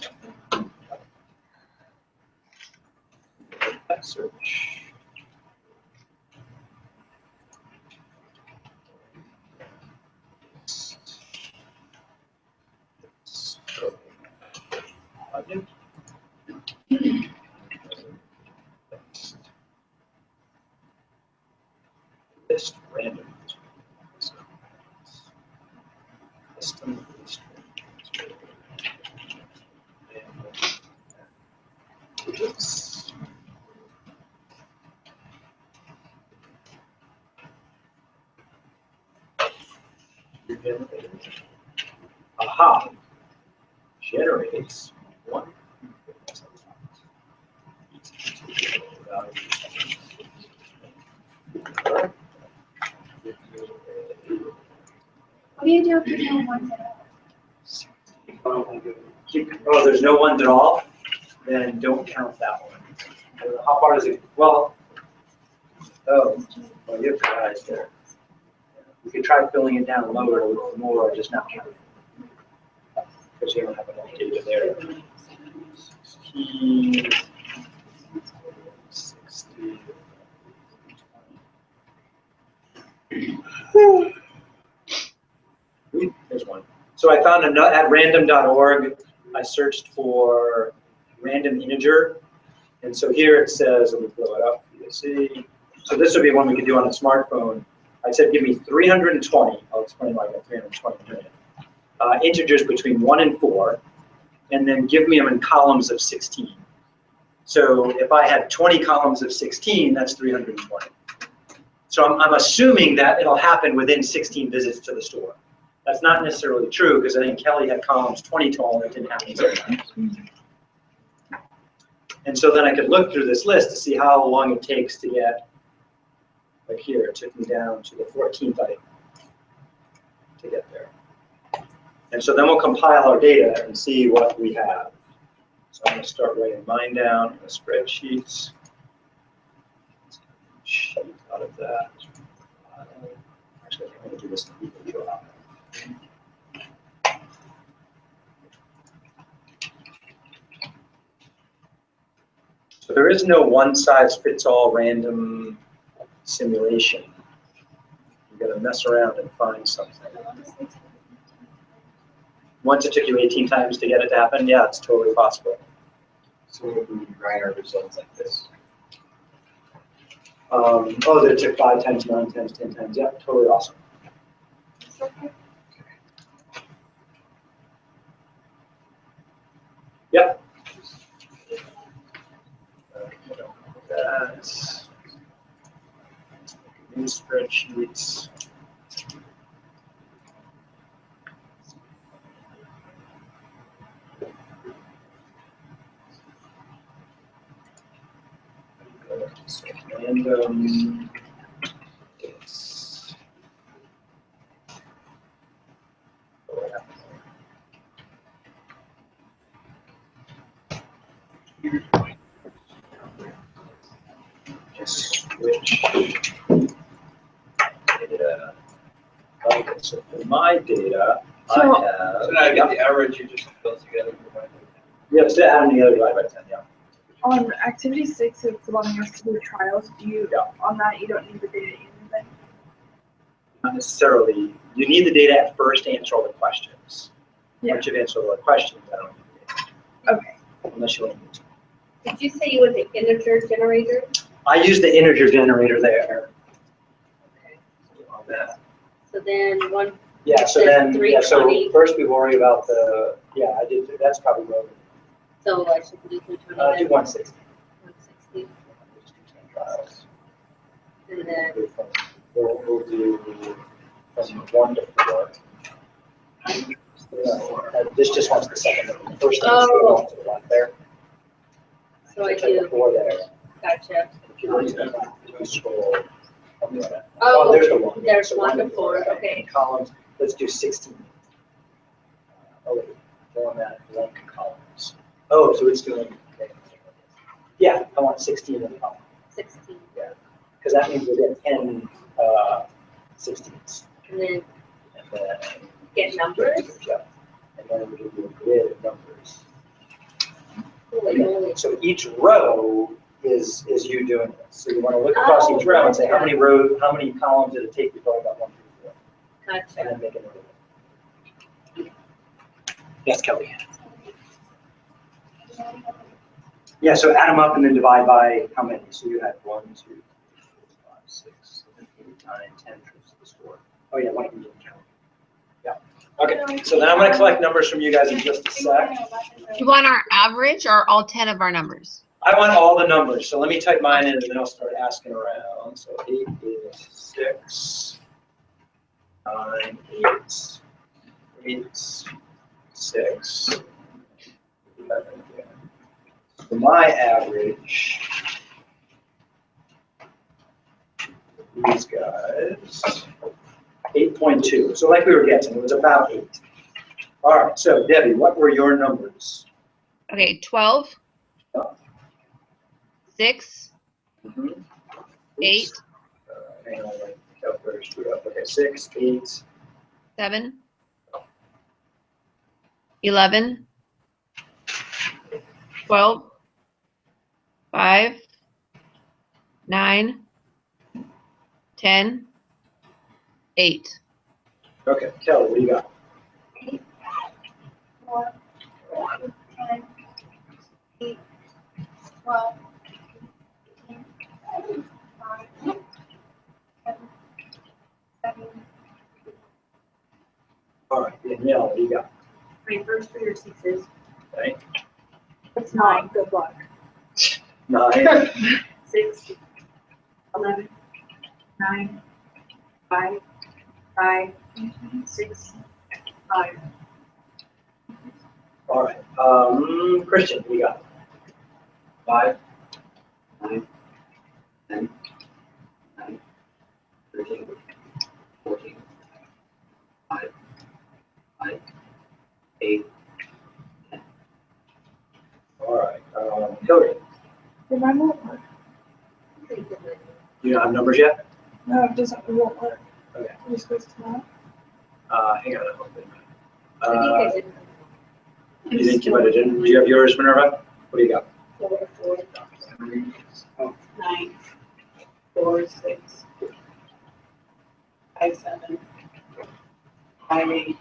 that search. List random. System list. Aha. Generates 1. What do you do if there's no ones at all? Oh, there's no ones at all? Then don't count that one. How far does it, well, oh, well, you have guys there. You could try filling it down lower a little more, or just not count. Because you don't have enough data there. 16, 60. There's one. So I found at random.org, I searched for random integer. And so here it says, let me blow it up for you to see. So this would be one we could do on a smartphone. I said, give me 320. I'll explain why I got 320 in a minute. Integers between 1 and 4, and then give me them in columns of 16. So if I had 20 columns of 16, that's 320. So I'm assuming that it'll happen within 16 visits to the store. That's not necessarily true, because I think Kelly had columns 20 tall and it didn't happen sometimes. And so then I could look through this list to see how long it takes to get, like here, it took me down to the 14th item to get there. And so then we'll compile our data and see what we have. So I'm going to start writing mine down in the spreadsheets. Sheet out of that. Actually, I'm going to do this in Google Drive. So there is no one-size-fits-all random simulation. You've got to mess around and find something. Once it took you 18 times to get it to happen, yeah, it's totally possible. So if we write our results like this. Oh, that it took 5 times, 9 times, 10 times, yeah, totally awesome. Yep. That's new spreadsheets. So random. It's- what happened there? Just switch data. Okay, so for my data, I So- have. So now I get the average, you just build together. Yeah, instead of adding the other divide by 10, yeah. On activity 6, it's wanting us to do trials. Do you, Yeah. on that, you don't need the data in then? Not necessarily, you need the data at first to answer all the questions. Yeah. Once you've answered all the questions, I don't need the data. Okay. Unless you want to. Did you say you went to integer generator? I use the integer generator there. On that. So then one, Yeah, so Says then, yeah, so 320. first we worry about the, yeah, I did, that's probably low. so I should do 320 Do then, 160. 160, Just do 10 trials. and then, We'll do from 1 to 4. This just wants the second one. The first one is Oh. the 1 to the left there. so I Take the do, 4 there. gotcha. If you look at that, if you scroll. Oh, There's the 1. there's So 1 to 4, okay. Columns, let's do 16. Oh, wait, format blank columns. Oh, so it's doing, okay. Yeah, I want 16 in the column, 16, because that means we get 10 16s. and then And then. get numbers. Yeah, and then we give you a grid of numbers. Holy moly. So each row is you doing this. So you want to look across each row and say, how many rows, how many columns did it take before I got 1 through 4? And Gotcha. then make a note of it. Yes, Kelly. Yeah, so add them up and then divide by how many? So you had 1, 2, 3, 4, 5, 6, 7, 8, 9, 10 trips to the store. Oh yeah, one of them didn't count. Yeah. Okay, so then I'm going to collect numbers from you guys in just a sec. You want our average or all 10 of our numbers? I want all the numbers, so let me type mine in and then I'll start asking around. So 8 is 6, 9, 8, 8, 6, 11. So my average, these guys, 8.2. So like we were guessing, it was about 8. All right, so Debbie, what were your numbers? Okay, 12, Oh. 6, Mhm. 8, Hang on, my calculator screwed up. Okay, 6, 8, 7, 11, 12, 5, 9, 10, 8. Okay, Kelly, what do you got? 4, 10, 8, 12, 15, 5, 7, 7. All right, Danielle, what do you got? My first 3 or 6s. Okay, It's 9. Good luck. 9, 6, 11, 9, 5, 5, 6, 5. all right. Christian, what do you got? 5, 9, 10, 9, 13, 14, 5, 5, 8, 10. All right, Hillary, Did mine won't work? you don't have numbers yet? No, it doesn't. It won't work. Okay. It just goes to that. Hang on a moment. I think I did You think you might have done, do you have yours, Minerva? What do you got? 4, 4, 9, 4, 6, 5, 7, 5, 8.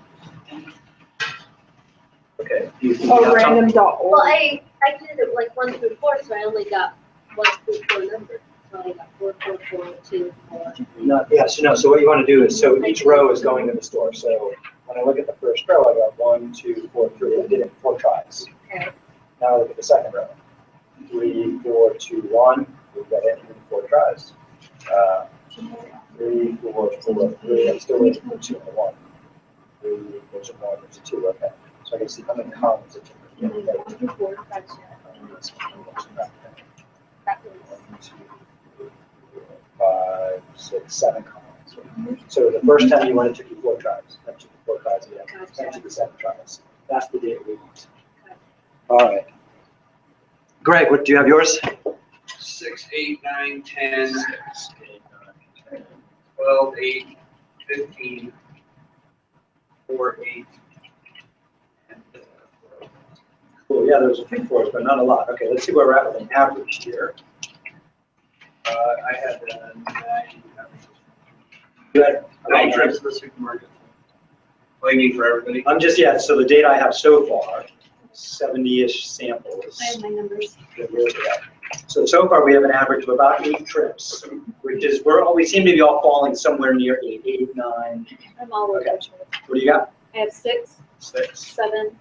Okay. You Oh, got some- random dot org. Well, I did it like 1 through 4, so I only got 1 through 4 numbers. So I got 4, 4, 4, 2, 4. No, yeah, so what you want to do is, so each row is going to the store. So when I look at the first row, I got 1, 2, 4, 3. I did it 4 tries. Okay. Now I look at the second row. 3, 4, 2, 1. We've got it in 4 tries. 3, 4, 4, 3. I'm still waiting for 2 and a 1. 3, there's a 1, there's a 2. Okay. So I can see how many columns it took. 1 through 4, gotcha. That was 6, 7 columns. So the first time you went, it took you 4 tries. That took you 4 tries again. That took you 7 tries. That's the data we want. All right. Greg, what do you have yours? 6, 8, 9, 10, 12, 8, 15, 4, 8. Cool. Yeah, there was a few 4s, but not a lot. Okay, let's see where we're at with an average here. I had 9 You had 9 trips to the supermarket. What do you mean for everybody? I'm just, yeah, so the data I have so far, 70-ish samples. I have my numbers. So far we have an average of about 8 trips, which is, we seem to be all falling somewhere near 8, 9. I'm all over. Okay. What do you got? I have 6, 6. 7,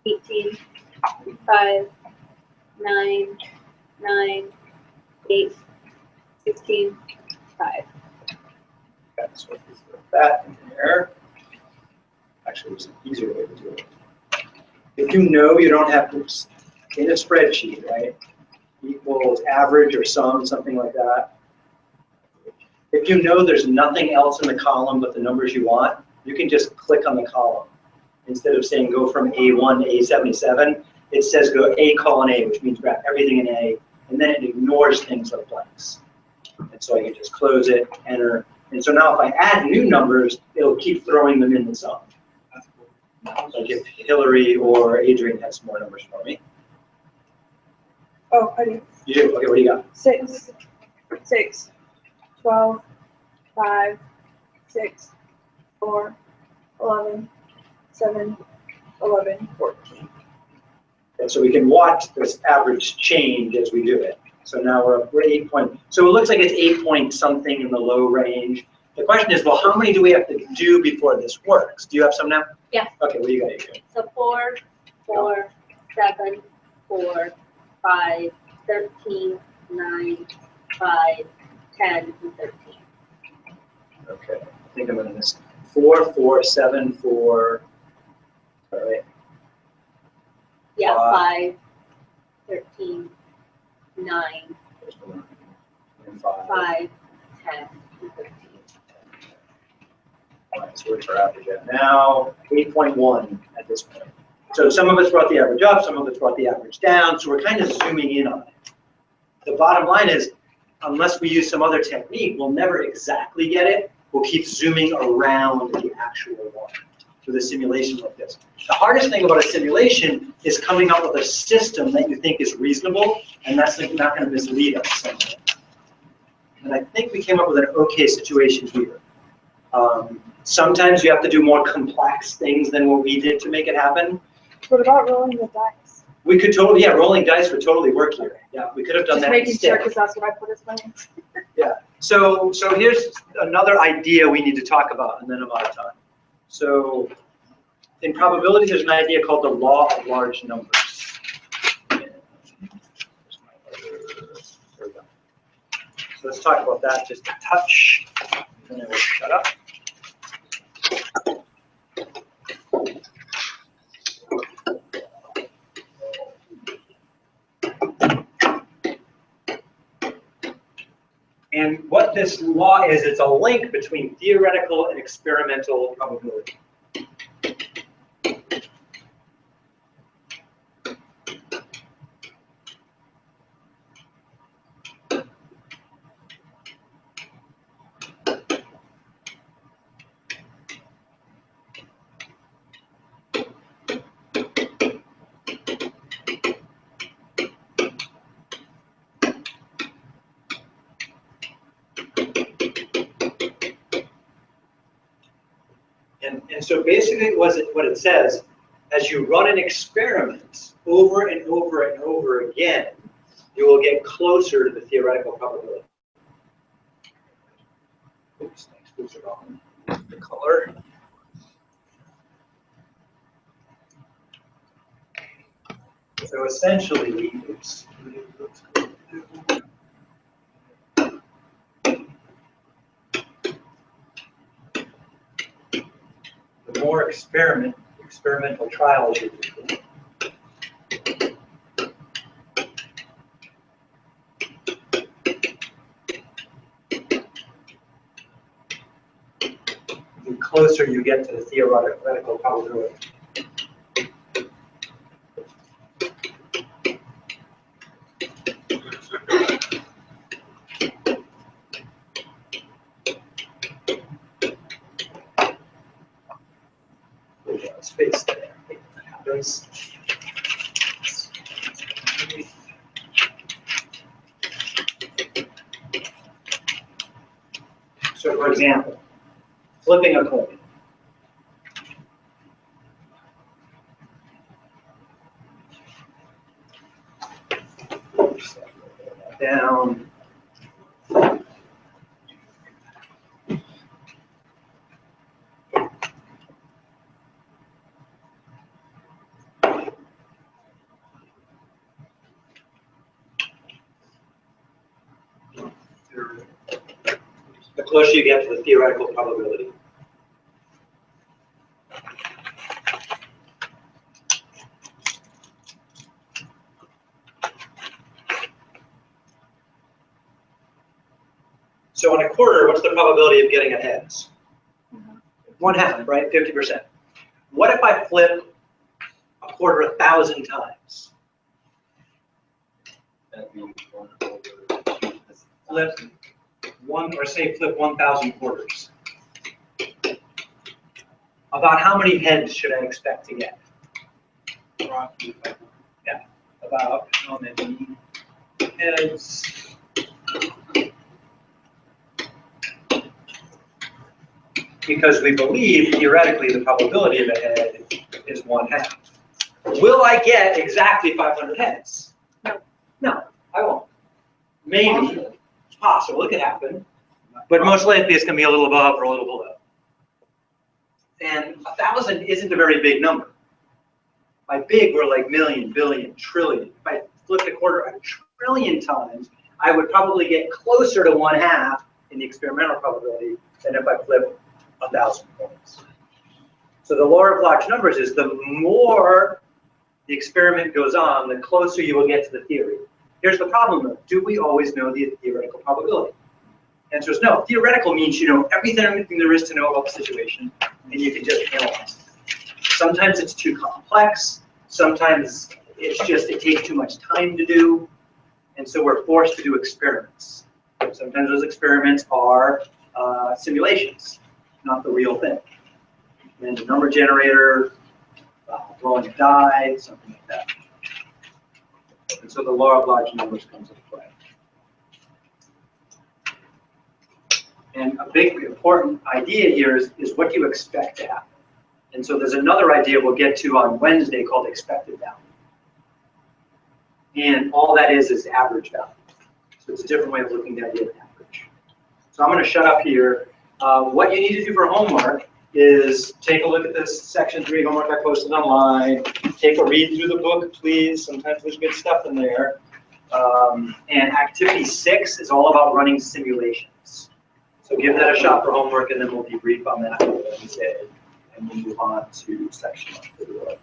18, 5, 9, 9, 8, 16, 5. Okay, so let's put that in there. Actually, there's an easier way to do it. If you know you don't have to, in a spreadsheet, right, equals average or sum, something like that. If you know there's nothing else in the column but the numbers you want, you can just click on the column. Instead of saying go from A1 to A77, it says go A colon A, which means grab everything in A, and then it ignores things like blanks. And so I can just close it, enter. And so now if I add new numbers, it'll keep throwing them in the sum. Like if Hillary or Adrian has more numbers for me. Oh, I do. You do? Okay, what do you got? 6, 6, 12, 5, 6, 4, 11, 7, 11, 14. And so we can watch this average change as we do it. So now we're 8 point. So it looks like it's 8 point something in the low range. The question is, well, how many do we have to do before this works? Do you have some now? Yeah. Okay, what do you got, Adrian? So 4, 4, 7, 4, 5, 13, 9, 5, 10, and 13. Okay, I think I'm gonna miss 4, 4, 7, 4. All right. Yeah, 5, 5, 13, 9, and 5. 5, 10, and 13. All right, so where's our average at now? 8.1 at this point. So some of us brought the average up, some of us brought the average down, so we're kind of zooming in on it. The bottom line is, unless we use some other technique, we'll never exactly get it. We'll keep zooming around the actual one with a simulation like this. The hardest thing about a simulation is coming up with a system that you think is reasonable, and that's not going to mislead us somewhere. And I think we came up with an okay situation here. Sometimes you have to do more complex things than what we did to make it happen. What about rolling the dice? We could totally, yeah, rolling dice would totally work here. Yeah, we could have done Just that making sure, instead. because that's what I put as my answer. Yeah. So here's another idea we need to talk about, and then I'm out of time. So in probability, there's an idea called the law of large numbers. So let's talk about that just a touch, and then we'll shut up. And what this law is, it's a link between theoretical and experimental probability. And so basically what it says, as you run an experiment over and over and over again, you will get closer to the theoretical probability. Oops, thanks, oops, are wrong. The color. So essentially, oops. The more experimental trials you do, closer you get to the theoretical probability. Space there. That happens. So, for example, flipping a coin. Down. The closer you get to the theoretical probability. So on a quarter, what's the probability of getting a heads? 1/2, right? 50%. What if I flip a quarter 1,000 times? That'd be 1/4. Flip one, or say flip 1,000 quarters. About how many heads should I expect to get? Yeah, about how many heads? Because we believe theoretically the probability of a head is 1/2. Will I get exactly 500 heads? No. No, I won't. Maybe, it's possible, it could happen, but most likely it's gonna be a little above or a little below. And 1,000 isn't a very big number. By big, we're like million, billion, trillion. If I flipped a quarter 1 trillion times, I would probably get closer to 1/2 in the experimental probability than if I flip 1,000 coins. So the law of large numbers is the more the experiment goes on, the closer you will get to the theory. Here's the problem though, do we always know the theoretical probability? The answer is no. Theoretical means you know everything there is to know about the situation, and you can just analyze it. Sometimes it's too complex, sometimes it's just, it takes too much time to do, and so we're forced to do experiments. Sometimes those experiments are simulations, not the real thing. And a number generator, rolling a die, something like that. And so the law of large numbers comes into play. And a big important idea here is what do you expect to happen? And so there's another idea we'll get to on Wednesday called expected value. And all that is average value. So it's a different way of looking at the idea of average. So I'm going to shut up here. What you need to do for homework is take a look at this section 3 homework I posted online. Take a read through the book, please. Sometimes there's good stuff in there. And activity 6 is all about running simulations. So give that a shot for homework, and then we'll debrief on that on Wednesday, and we'll move on to section 4.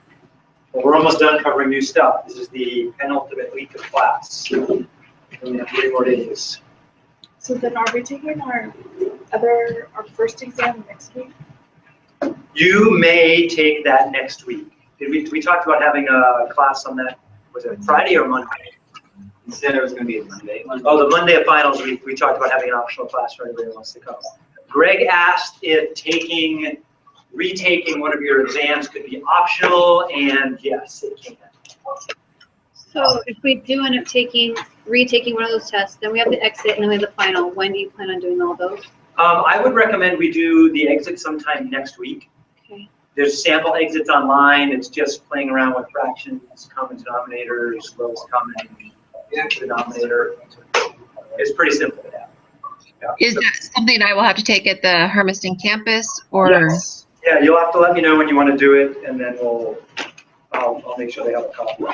Well, we're almost done covering new stuff. This is the penultimate week of class. We have 3 more days. So then are we taking our first exam next week? You may take that next week. We talked about having a class on that, was it Friday or Monday? He said it was going to be a Monday. Oh, the Monday of finals, we talked about having an optional class for anybody who wants to come. Greg asked if retaking one of your exams could be optional, and yes, it can. So if we do end up retaking one of those tests, then we have the exit and then we have the final. When do you plan on doing all those? I would recommend we do the exit sometime next week. Okay. There's sample exits online. It's just playing around with fractions, common denominators, lowest common denominator. It's pretty simple to have. Yeah. Is that something I will have to take at the Hermiston campus, or? Yes. Yeah, you'll have to let me know when you want to do it, and then I'll make sure they have a copy.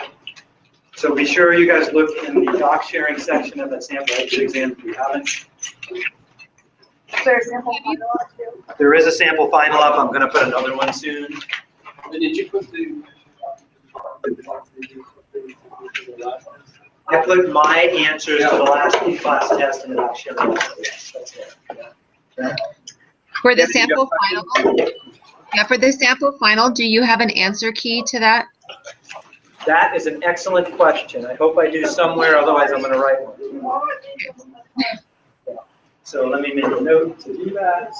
So be sure you guys look in the doc sharing section of that sample exit exam if you haven't. Is there a sample final up too? There is a sample final up. I'm going to put another one soon. Did you put the? I put my answers to the last class test in the doc sharing. Yes, that's it. Yeah. For the Yeah, sample final, yeah, for the sample final, do you have an answer key to that? That is an excellent question. I hope I do somewhere, otherwise I'm gonna write one. So let me make a note to do that.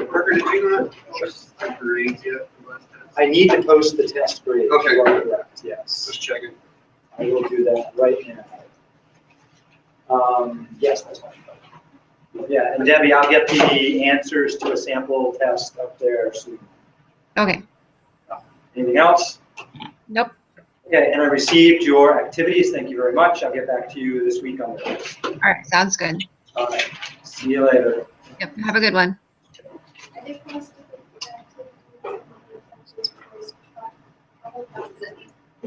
Parker, did you not post the grades yet for last test? I need to post the test grade. Okay. You are correct, yes. Just checking. I will do that right now. Yes, that's fine. Yeah, and Debbie, I'll get the answers to a sample test up there soon. Okay, Anything else? nope. Okay, and I received your activities. Thank you very much. I'll get back to you this week on this. All right, sounds good. All right, see you later. Yep, have a good one. I did post it.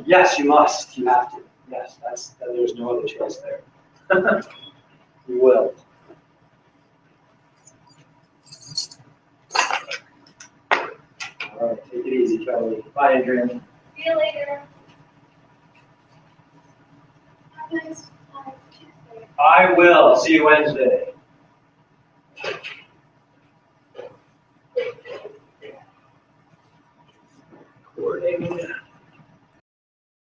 Yes, you must. You have to. Yes, there's no other choice there. You will. All right, take it easy, Charlie. Bye, Adrian. See you later. Have a nice Tuesday. I will. See you Wednesday. Coordinating.